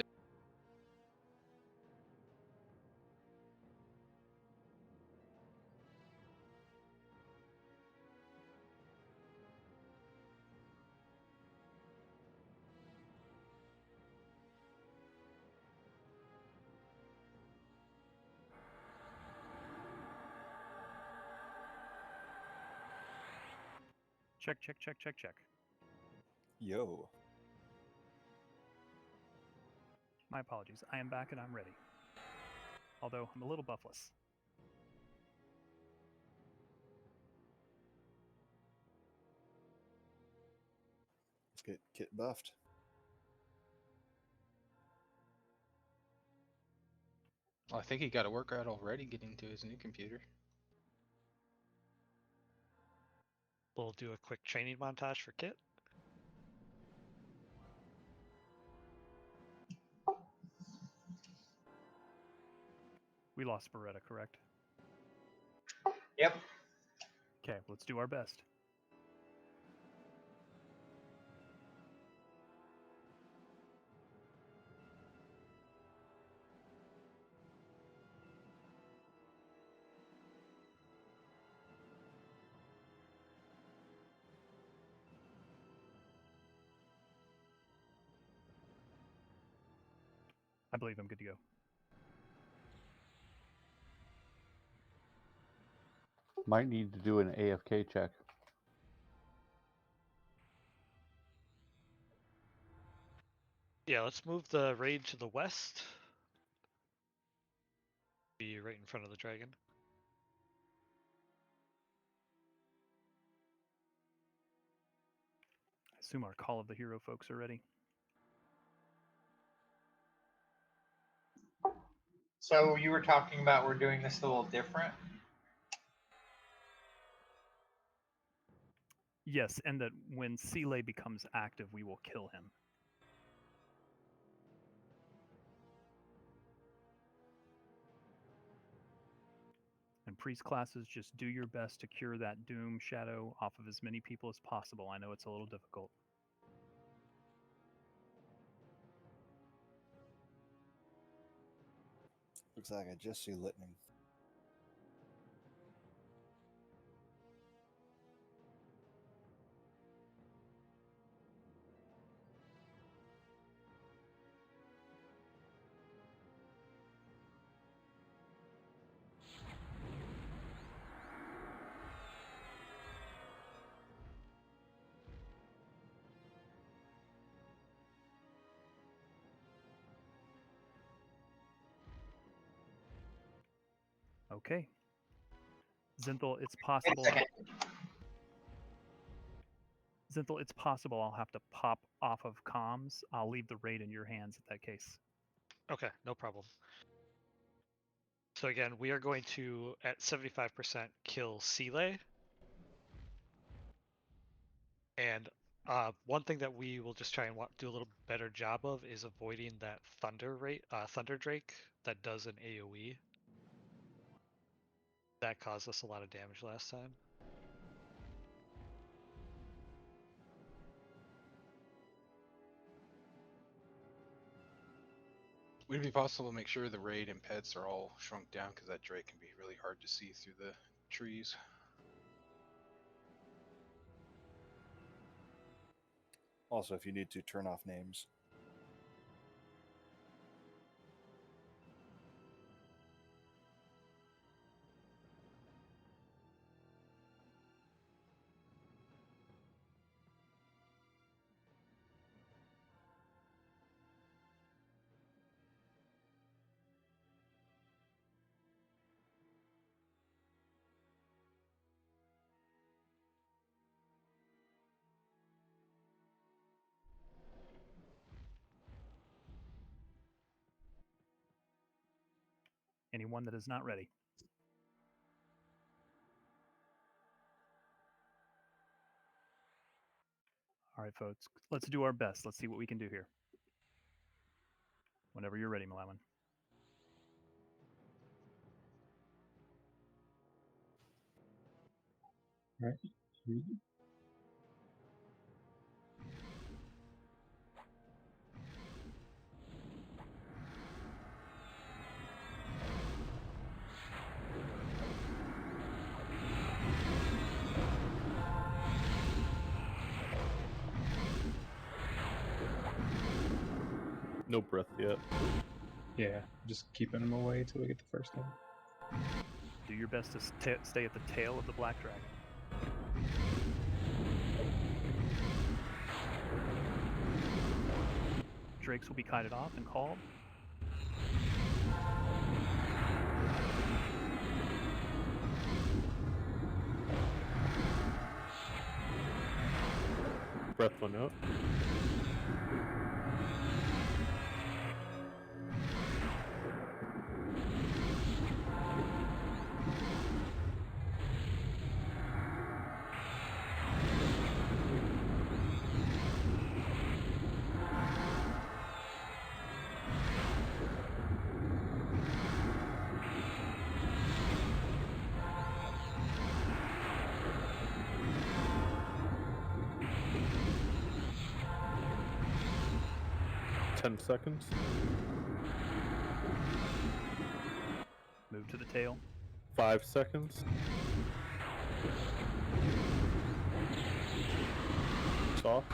Check, check, check, check, check. Yo. My apologies. I am back and I'm ready. Although I'm a little buffless. Let's get Kit buffed. Well, I think he got a workout already getting to his new computer. We'll do a quick training montage for Kit. We lost Beretta, correct? Yep. Okay, let's do our best. I believe I'm good to go. Might need to do an AFK check. Yeah, let's move the raid to the west. Be right in front of the dragon. I assume our Call of the Hero folks are ready. So you were talking about we're doing this a little different. Yes, and that when Seeley becomes active, we will kill him. And priest classes, just do your best to cure that doom shadow off of as many people as possible. I know it's a little difficult. Looks like I just see Litning. Okay. Zinthal, it's Wait a possible. second. Zinthal, it's possible I'll have to pop off of comms. I'll leave the raid in your hands in that case. Okay, no problem. So again, we are going to, at 75%, kill Seeley. And one thing that we will just try and do a little better job of is avoiding that Thunder Drake that does an AoE. That caused us a lot of damage last time. Would it be possible to make sure the raid and pets are all shrunk down, because that Drake can be really hard to see through the trees? Also, if you need to, turn off names. Anyone that is not ready. All right, folks, let's do our best. Let's see what we can do here. Whenever you're ready, Malawan. Right. No breath yet. Yeah, just keeping him away till we get the first one. Do your best to stay at the tail of the black dragon. Drakes will be kited off and called. Breath went out. Seconds. Move to the tail. 5 seconds. Soft.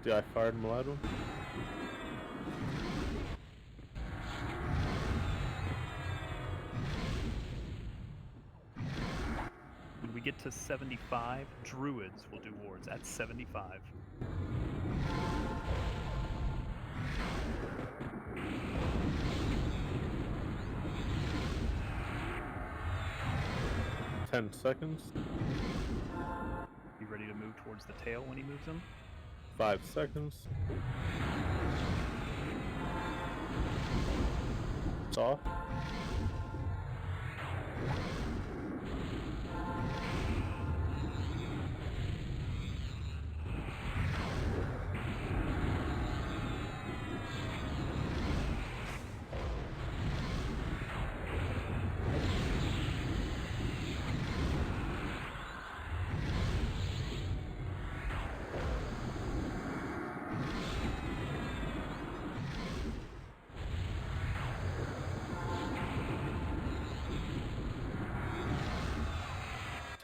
Yeah, I fired him loud one. When we get to 75, druids will do wards at 75. Ten seconds. Be ready to move towards the tail when he moves them. 5 seconds. Soft.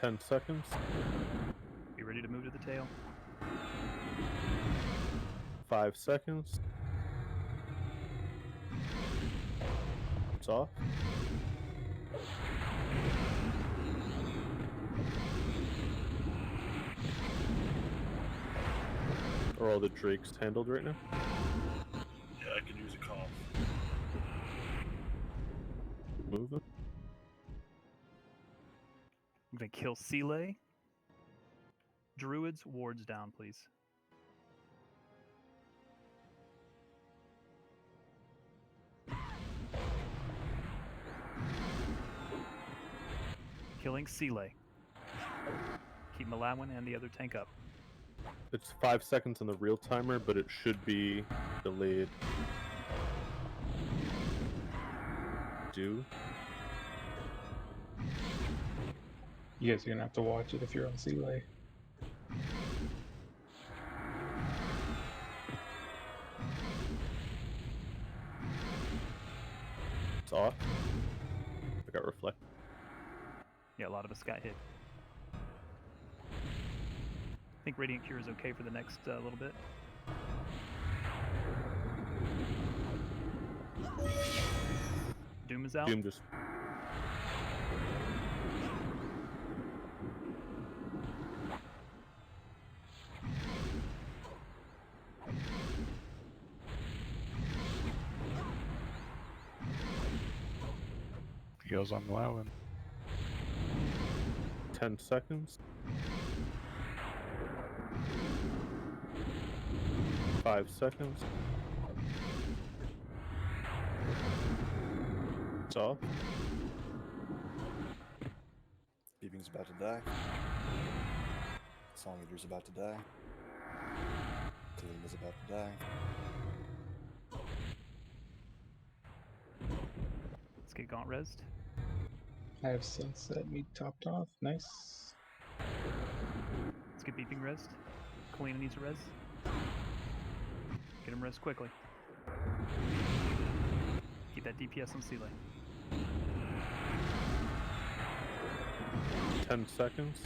Ten seconds. Be ready to move to the tail. 5 seconds. It's off. Are all the drakes handled right now? Yeah, I can use a cough. Moving. I'm going to kill Seeley. Druids, wards down, please. Killing Seeley. Keep Malawin and the other tank up. It's 5 seconds on the real timer, but it should be delayed. Do. You guys are gonna have to watch it if you're on Sealay. It's off. I got reflect. Yeah, a lot of us got hit. I think Radiant Cure is okay for the next little bit. Doom is out. Doom just. Heals on Malawin. 10 seconds. 5 seconds. It's off. Beeping's about to die. Song Eater's about to die. Kalima's about to die. Let's get Gaunt rezzed. I have Sunset Meat topped off. Nice. Let's get Beeping rezzed. Kalina needs a res. Get him res quickly. Keep that DPS on Seeley. 10 seconds.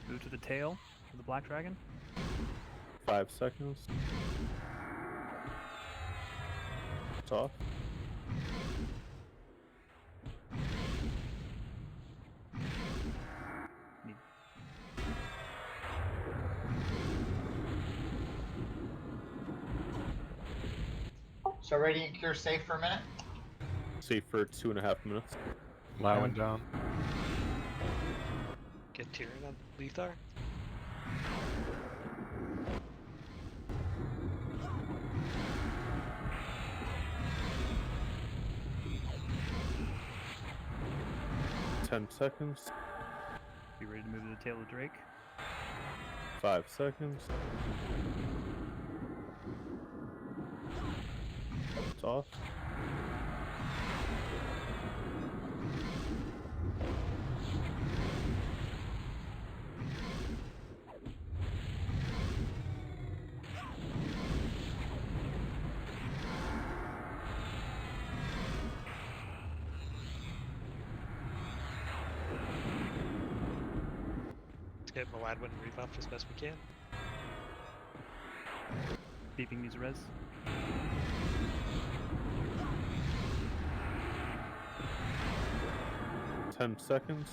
Move to the tail of the black dragon. 5 seconds. It's off. So Radiant Cure safe for a minute? Safe for 2.5 minutes. Allowing down. Get Tyrion on Lethar. Ten seconds. Be ready to move to the tail of Drake. 5 seconds. It's off. Let's get Maladwin rebuffed as best we can. Beeping needs a res. Ten seconds.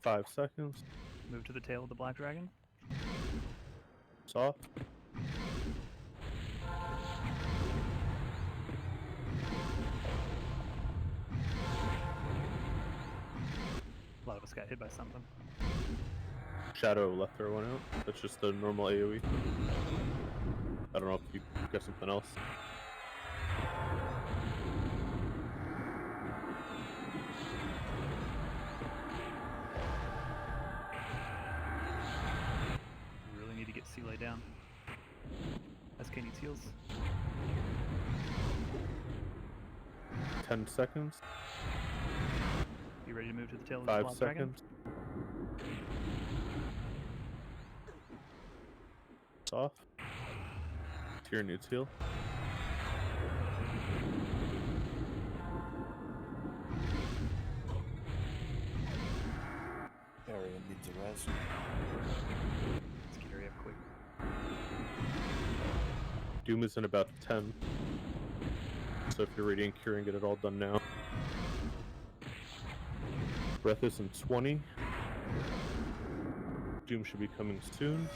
Five seconds. Move to the tail of the black dragon. It's off. A lot of us got hit by something. Shadow Lethar went out. That's just the normal AoE. I don't know if you got something else. We really need to get Sealay down. SK needs heals. 10 seconds. Be ready to move to the tail of the 5 black dragon. seconds. It's off. Tyrion needs heal. Area needs a res. Let's get area up quick. Doom is in about 10. So if you're Radiant Curing, get it all done now. Breath is in 20. Doom should be coming soon.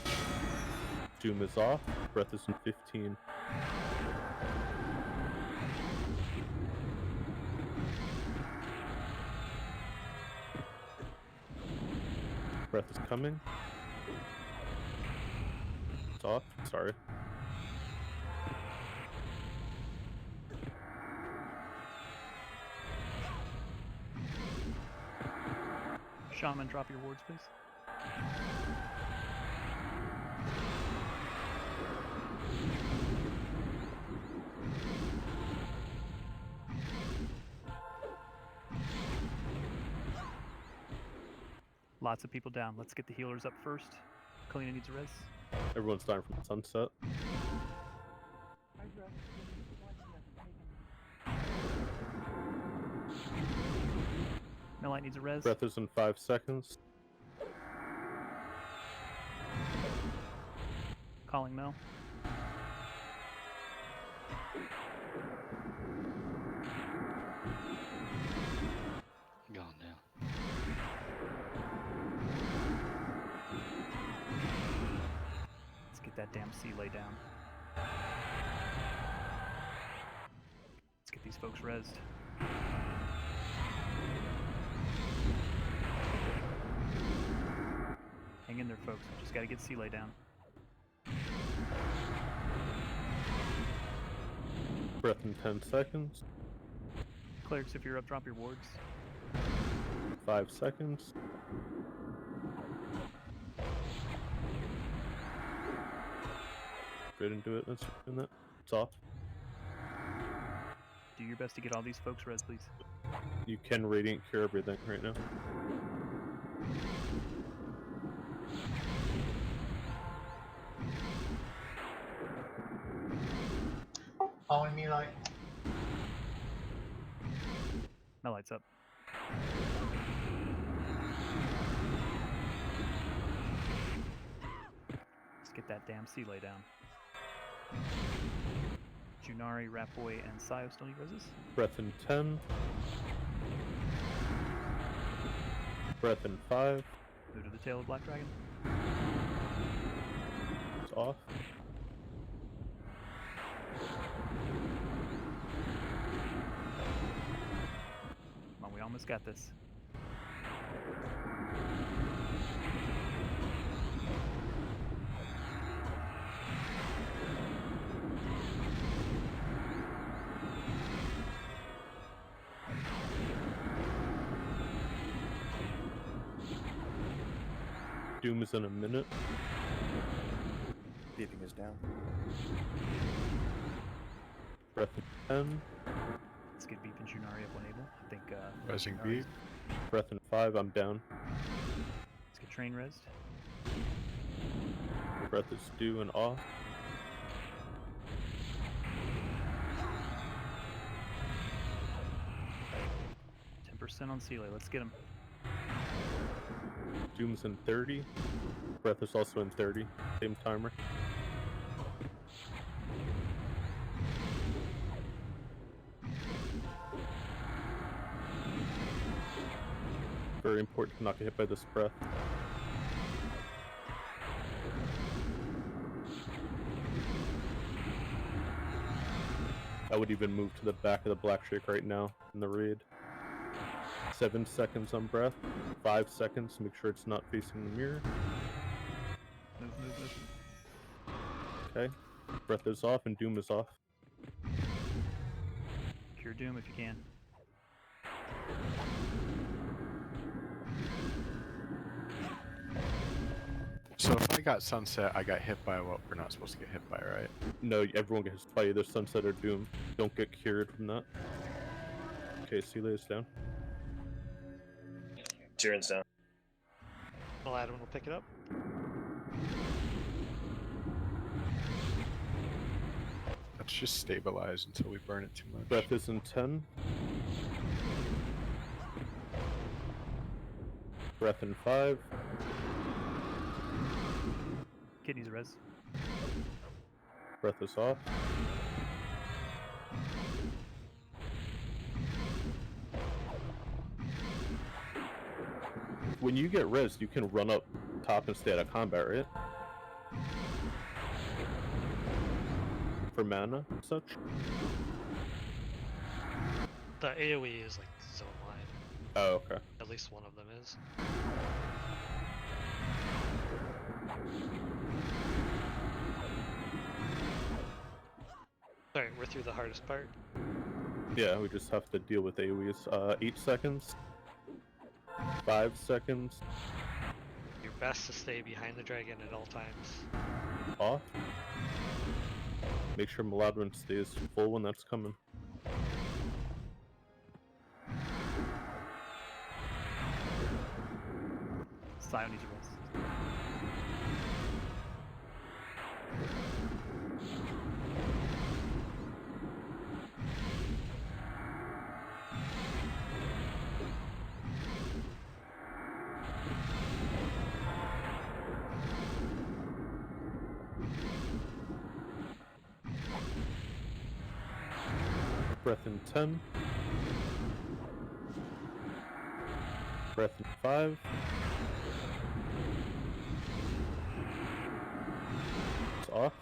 Doom is off. Breath is in 15. Breath is coming. It's off. Sorry. Shaman, drop your wards, please. Lots of people down. Let's get the healers up first. Kalina needs a res. Everyone's dying from sunset. Melite needs a res. Breath is in 5 seconds. Calling Mel. Gone down. Let's get that damn Sealay down. Let's get these folks rezzed. Hang in there, folks. We just gotta get Sealay down. Breath in 10 seconds. Clerics, if you're up, drop your wards. 5 seconds. Straight into it. Let's do that. It's off. Do your best to get all these folks res, please. You can Radiant Cure everything right now. calling me like? My light's up. Let's get that damn sea lay down. Junari, Ratboy, and Sayo still need reses. Breath in 10. Breath in 5. Move to the tail of Black Dragon. It's off. Come on, we almost got this. Doom is in a minute. Beeping is down. Breath in 10. Let's get Beep and Junari up on Able. I think. Resing Junari's- Beep. Breath in 5. I'm down. Let's get Train resed. Breath is due and off. %10 on Sealay. Let's get him. Doom's in 30. Breath is also in 30. Same timer. Very important to not get hit by this breath. I would even move to the back of the Black Shake right now in the raid. 7 seconds on breath. 5 seconds, make sure it's not facing the mirror. Move. Okay. Breath is off and Doom is off. Cure Doom if you can. So if I got Sunset, I got hit by what we're not supposed to get hit by, right? No, everyone gets hit by either Sunset or Doom. Don't get cured from that. Okay, Sealay is down. Jiren's down. Aladdin will pick it up. Let's just stabilize until we burn it too much. Breath is in 10. Breath in 5. Kidneys a res. Breath is off. When you get res, you can run up top and stay out of combat, right? For mana and such? The AoE is like zone line. Oh, okay. At least one of them is. Alright, we're through the hardest part. Yeah, we just have to deal with AoEs. 8 seconds. 5 seconds. Your best to stay behind the dragon at all times. Off. Make sure Maladwin stays full when that's coming. Sion needs a rest. Breath in 10. Breath in 5. It's off.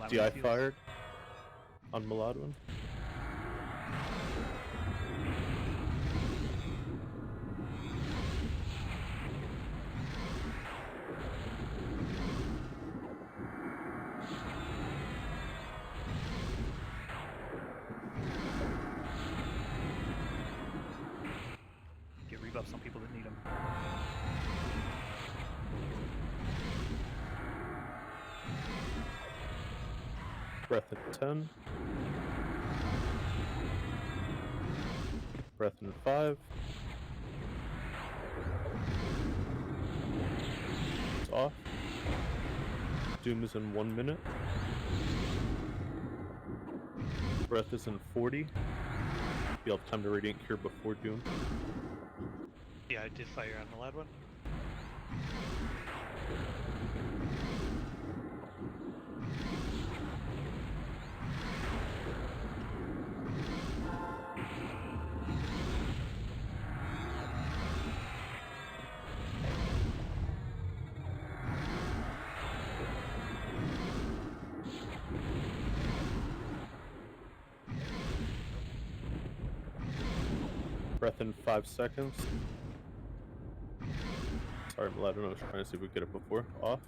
DI fired on Maladwin. Get rebuffs on people that need them. Breath in 10. Breath in 5. It's off. Doom is in 1 minute. Breath is in 40. You'll have time to Radiant Cure before Doom. Yeah, I did fire on the loud one. Breath in 5 seconds. Sorry, I'm loud. I was trying to see if we could get it before. Off.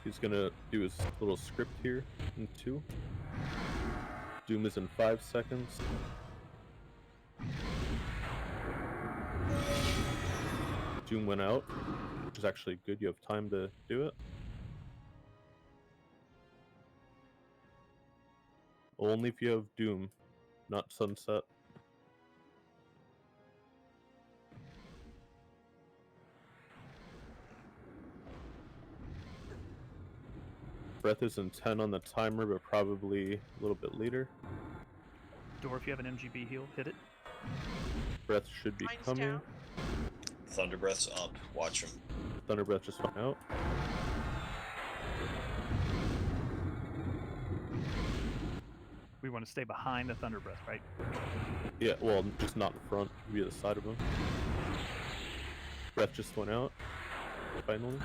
He's gonna do his little script here in 2. Doom is in 5 seconds. Doom went out, which is actually good. You have time to do it. Only if you have Doom, not Sunset. Breath is in 10 on the timer, but probably a little bit later. Door, if you have an MGB heal, hit it. Breath should be coming. Thunder Breath's up. Watch him. Thunder Breath just went out. We want to stay behind the Thunder Breath, right? Yeah, well, just not in front, be the side of him. Breath just went out. Finally.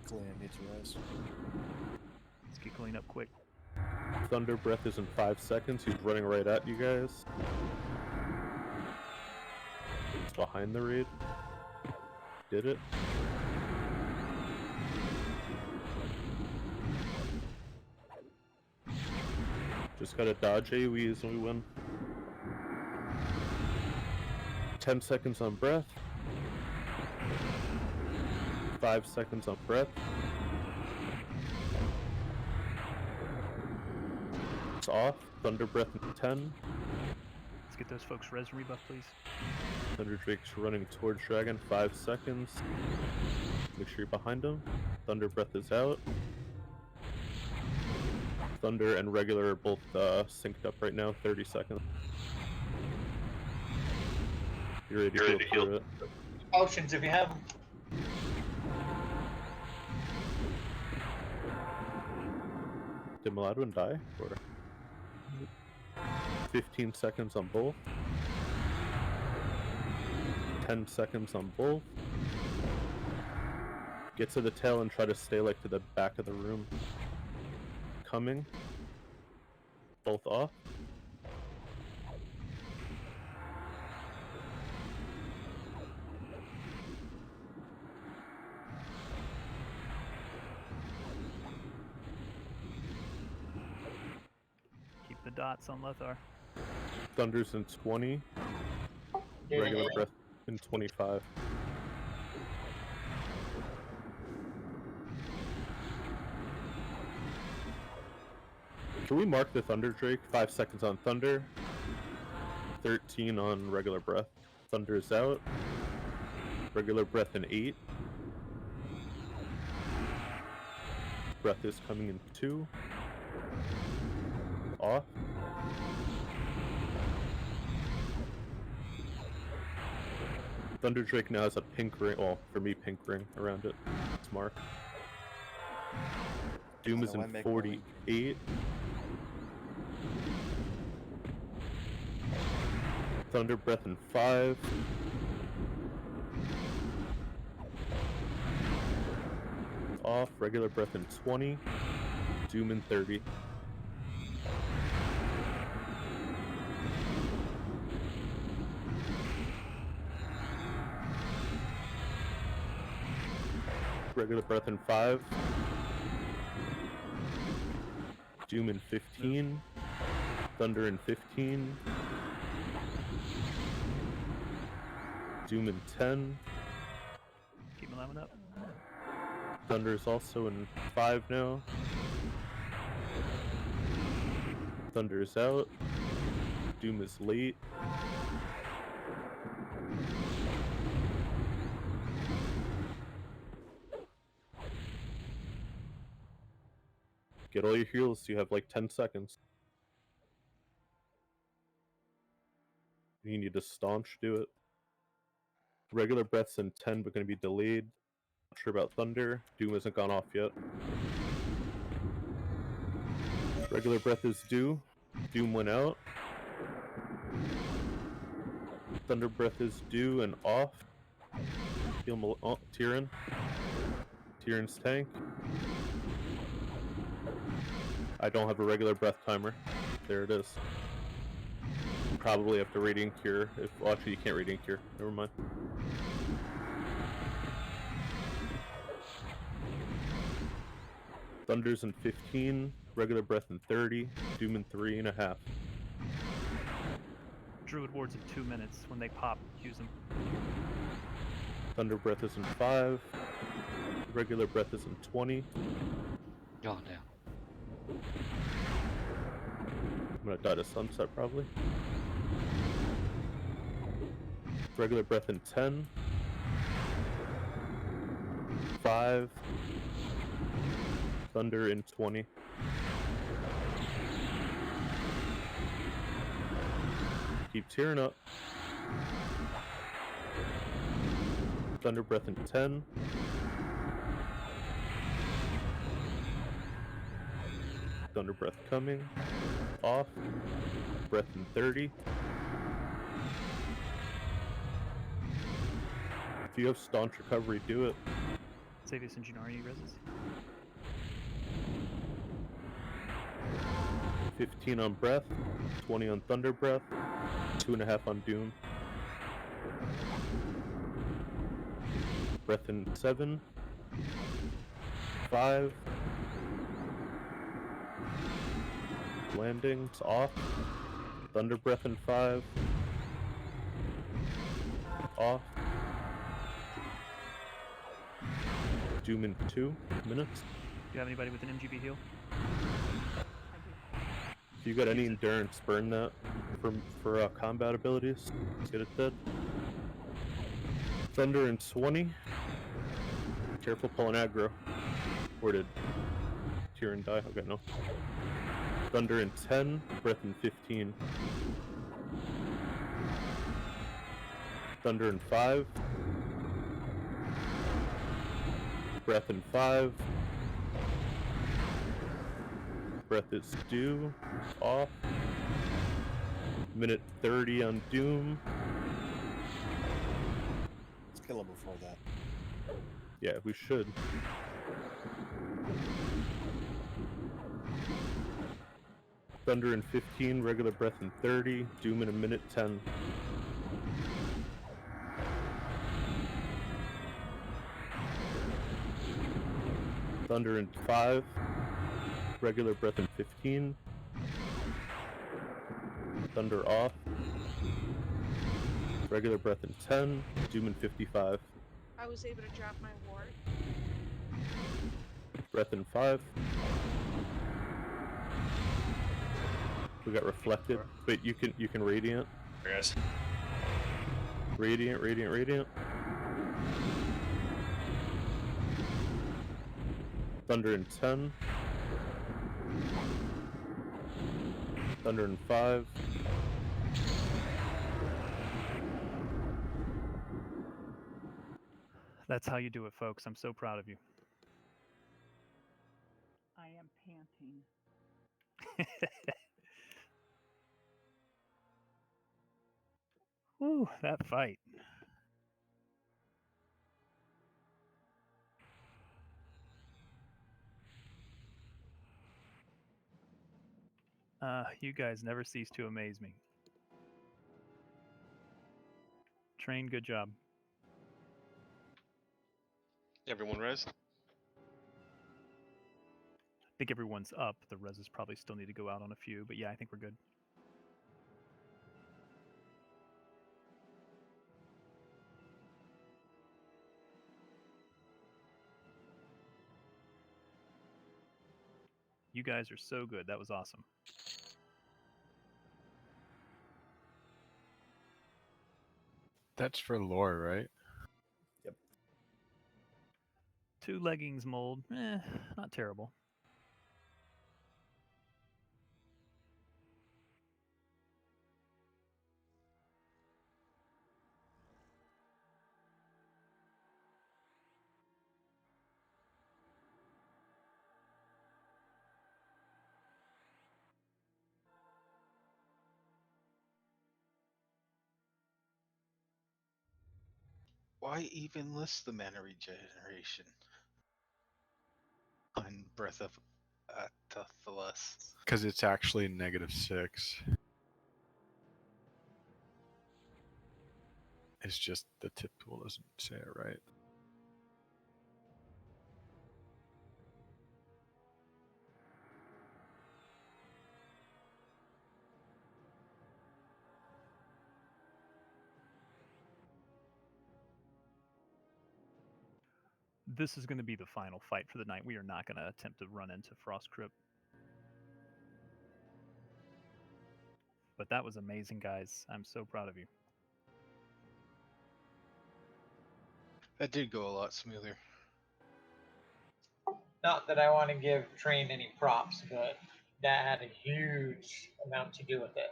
Clan needs to rise. Let's get clean up quick. Thunder Breath is in 5 seconds. He's running right at you guys. He's behind the raid. Did it. Just gotta dodge AoEs and we win. 10 seconds on Breath. 5 seconds on Breath. It's off. Thunder Breath in 10. Let's get those folks res and rebuff, please. Thunder Drake's running towards Dragon. 5 seconds. Make sure you're behind him. Thunder Breath is out. Thunder and regular are both synced up right now. 30 seconds. You're ready to heal through it. Potions if you have them. Did Maladwin die? Or 15 seconds on both. 10 seconds on both. Get to the tail and try to stay like to the back of the room. Coming. Both off. Keep the dots on Lethar. Thunder's in 20. Regular Breath in 25. Can we mark the Thunder Drake? 5 seconds on Thunder. 13 on regular Breath. Thunder is out. Regular Breath in 8. Breath is coming in 2. Off. Thunder Drake now has a pink ring, well, for me, pink ring around it. It's marked. Doom is in 48. Thunder Breath in 5. Off. Regular Breath in 20. Doom in 30. Regular Breath in 5. Doom in 15. Thunder in 15. Doom in 10. Keep Maladwin up. Thunder is also in 5 now. Thunder is out. Doom is late. Get all your heals. You have like 10 seconds. You need to staunch, do it. Regular breath's in 10, but going to be delayed. Not sure about Thunder. Doom hasn't gone off yet. Regular breath is due. Doom went out. Thunder breath is due and off. Heal Tyrion. Tyrion's tank. I don't have a regular breath timer. There it is. Probably have to Radiant Cure. Well, actually, you can't Radiant Cure. Never mind. Thunder's in 15. Regular breath in 30. Doom in 3.5. Druid wards in 2 minutes. When they pop, use them. Thunder breath is in 5. Regular breath is in 20. Gone down. I'm gonna die to sunset probably. Regular breath in 10. 5. Thunder in 20. Keep tearing up. Thunder breath in 10. Thunder breath coming. Off. Breath in 30. If you have staunch recovery, do it. Savius and Junari reses. 15 on breath, 20 on thunder breath, 2.5 on doom. Breath in 7, 5. Landings off. Thunder breath in 5. Off. Doom in 2 minutes. Do you have anybody with an MGB heal? If you got any endurance, burn that for combat abilities. Get it dead. Thunder in 20. Careful pulling aggro. Where did Tyrion die? Okay, no. Thunder in 10. Breath in 15. Thunder in 5. Breath in 5. Breath is due. Off. Minute 30 on Doom. Let's kill him before that. Yeah, we should. Thunder in 15, regular breath in 30, Doom in a minute 10. Thunder in 5, regular breath in 15. Thunder off. Regular breath in 10, Doom in 55. I was able to drop my ward. Breath in 5. We got reflected, but you can radiant. Yes. Radiant. Thunder in 10. Thunder in 5. That's how you do it, folks. I'm so proud of you. I am panting. Whew, that fight. You guys never cease to amaze me. Train, good job. Everyone res? I think everyone's up. The reses probably still need to go out on a few, but yeah, I think we're good. You guys are so good. That was awesome. That's for lore, right? Yep. 2 leggings mold. Not terrible. Why even list the mana regeneration on Breath of Atathalas? Because it's actually -6. It's just the tip tool doesn't say it right. This is going to be the final fight for the night. We are not going to attempt to run into Frost Crypt. But that was amazing, guys. I'm so proud of you. That did go a lot smoother. Not that I want to give Train any props, but that had a huge amount to do with it.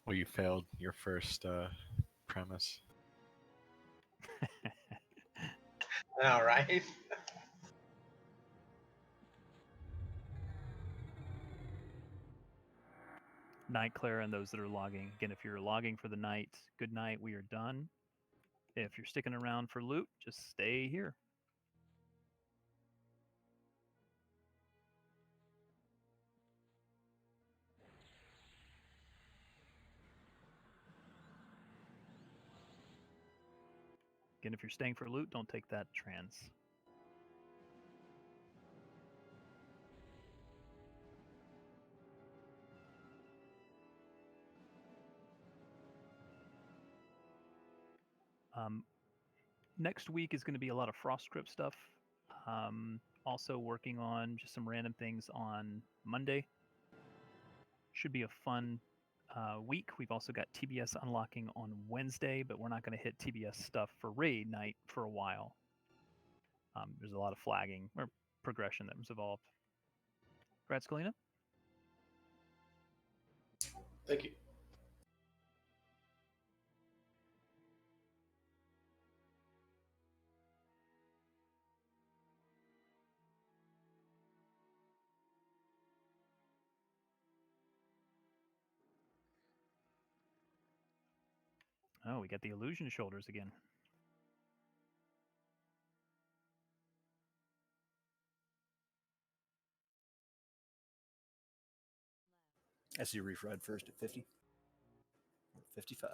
Well, you failed your first premise. All right. Night, Clara, and those that are logging. Again, if you're logging for the night, good night. We are done. If you're sticking around for loot, just stay here. Again, if you're staying for loot, don't take that trans. Next week is going to be a lot of Frost Crypt stuff. Also working on just some random things on Monday. Should be a fun week. We've also got TBS unlocking on Wednesday, but we're not going to hit TBS stuff for raid night for a while. There's a lot of flagging or progression that was involved. Congrats, Galena. Thank you. Oh, we got the illusion shoulders again. I see refried first at 50. 55.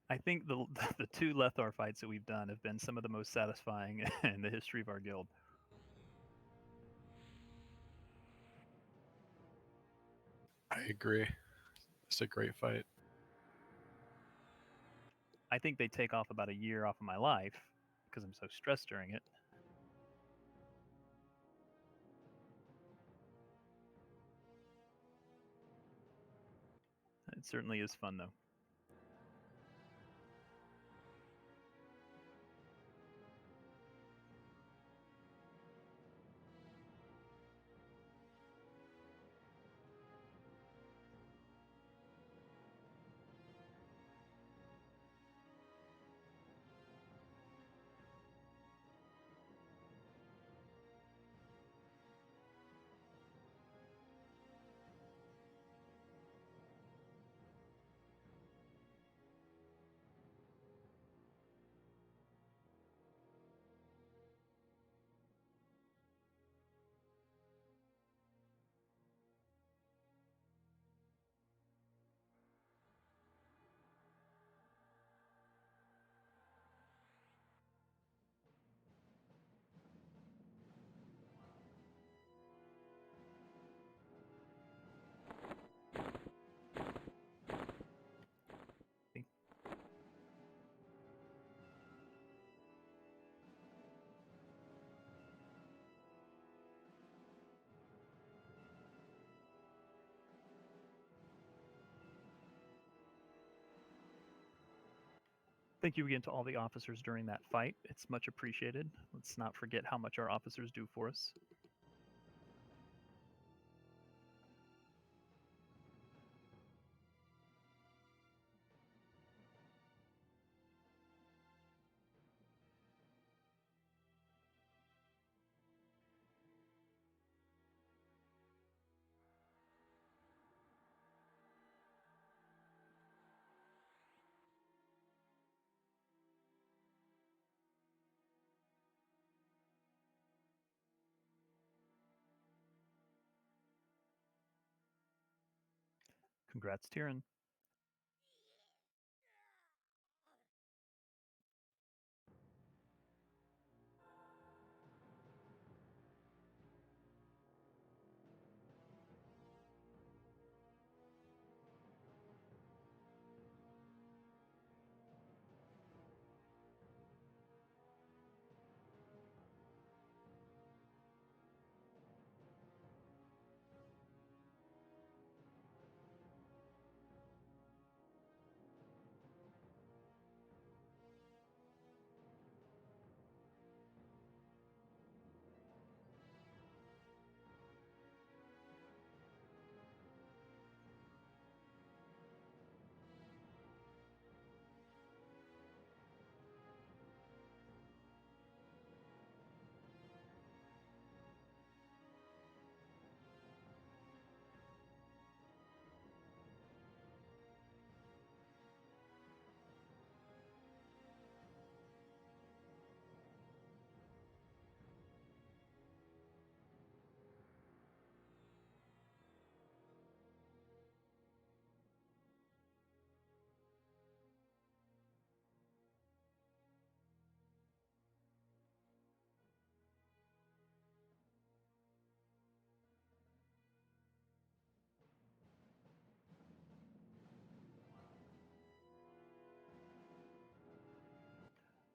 I think the the two Lethar fights that we've done have been some of the most satisfying in the history of our guild. I agree. It's a great fight. I think they take off about a year off of my life because I'm so stressed during it. It certainly is fun, though. Thank you again to all the officers during that fight. It's much appreciated. Let's not forget how much our officers do for us. Congrats, Tyrion.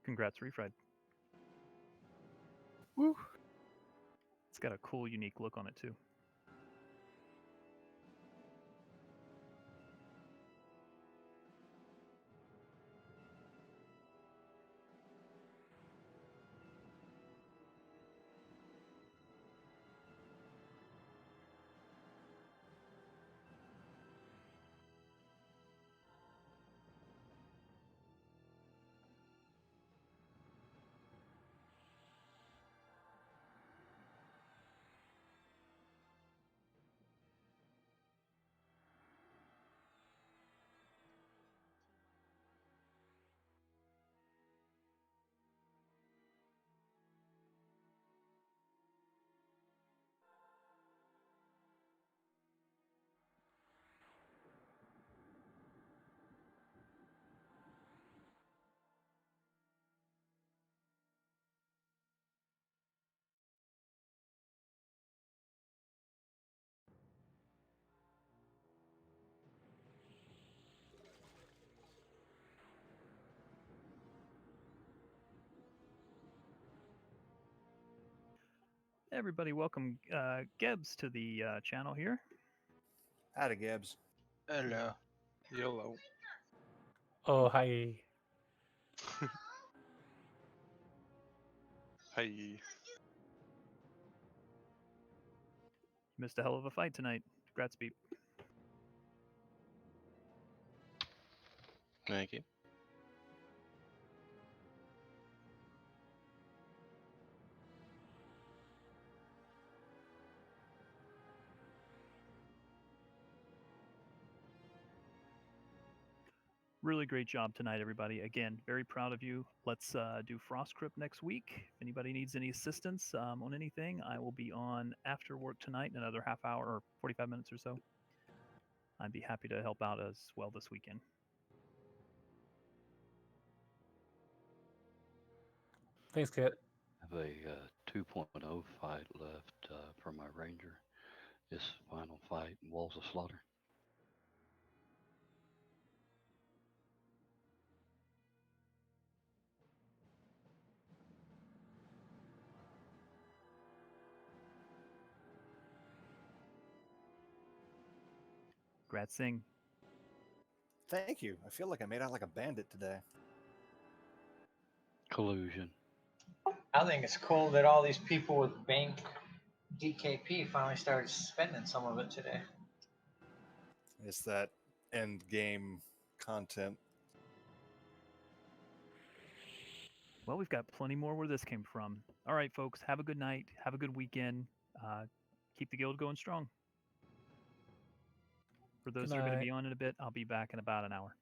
Congrats, Refried. Woo! It's got a cool, unique look on it too. Everybody, welcome Gebs to the channel here. Howdy, Gibbs. Hello. YOLO. Oh, hi. Hi. You missed a hell of a fight tonight. Congrats, Beep. Thank you. Really great job tonight, everybody. Again, very proud of you. Let's do Frost Crypt next week. If anybody needs any assistance on anything, I will be on after work tonight in another half hour or 45 minutes or so. I'd be happy to help out as well this weekend. Thanks, Kit. I have a 2.0 fight left for my ranger. This final fight, Walls of Slaughter. Congrats, Singh. Thank you. I feel like I made out like a bandit today. Collusion. I think it's cool that all these people with bank DKP finally started spending some of it today. It's that end game content. Well, we've got plenty more where this came from. All right, folks, have a good night. Have a good weekend. Keep the guild going strong. For those Good who are going to night. be on in a bit, I'll be back in about an hour.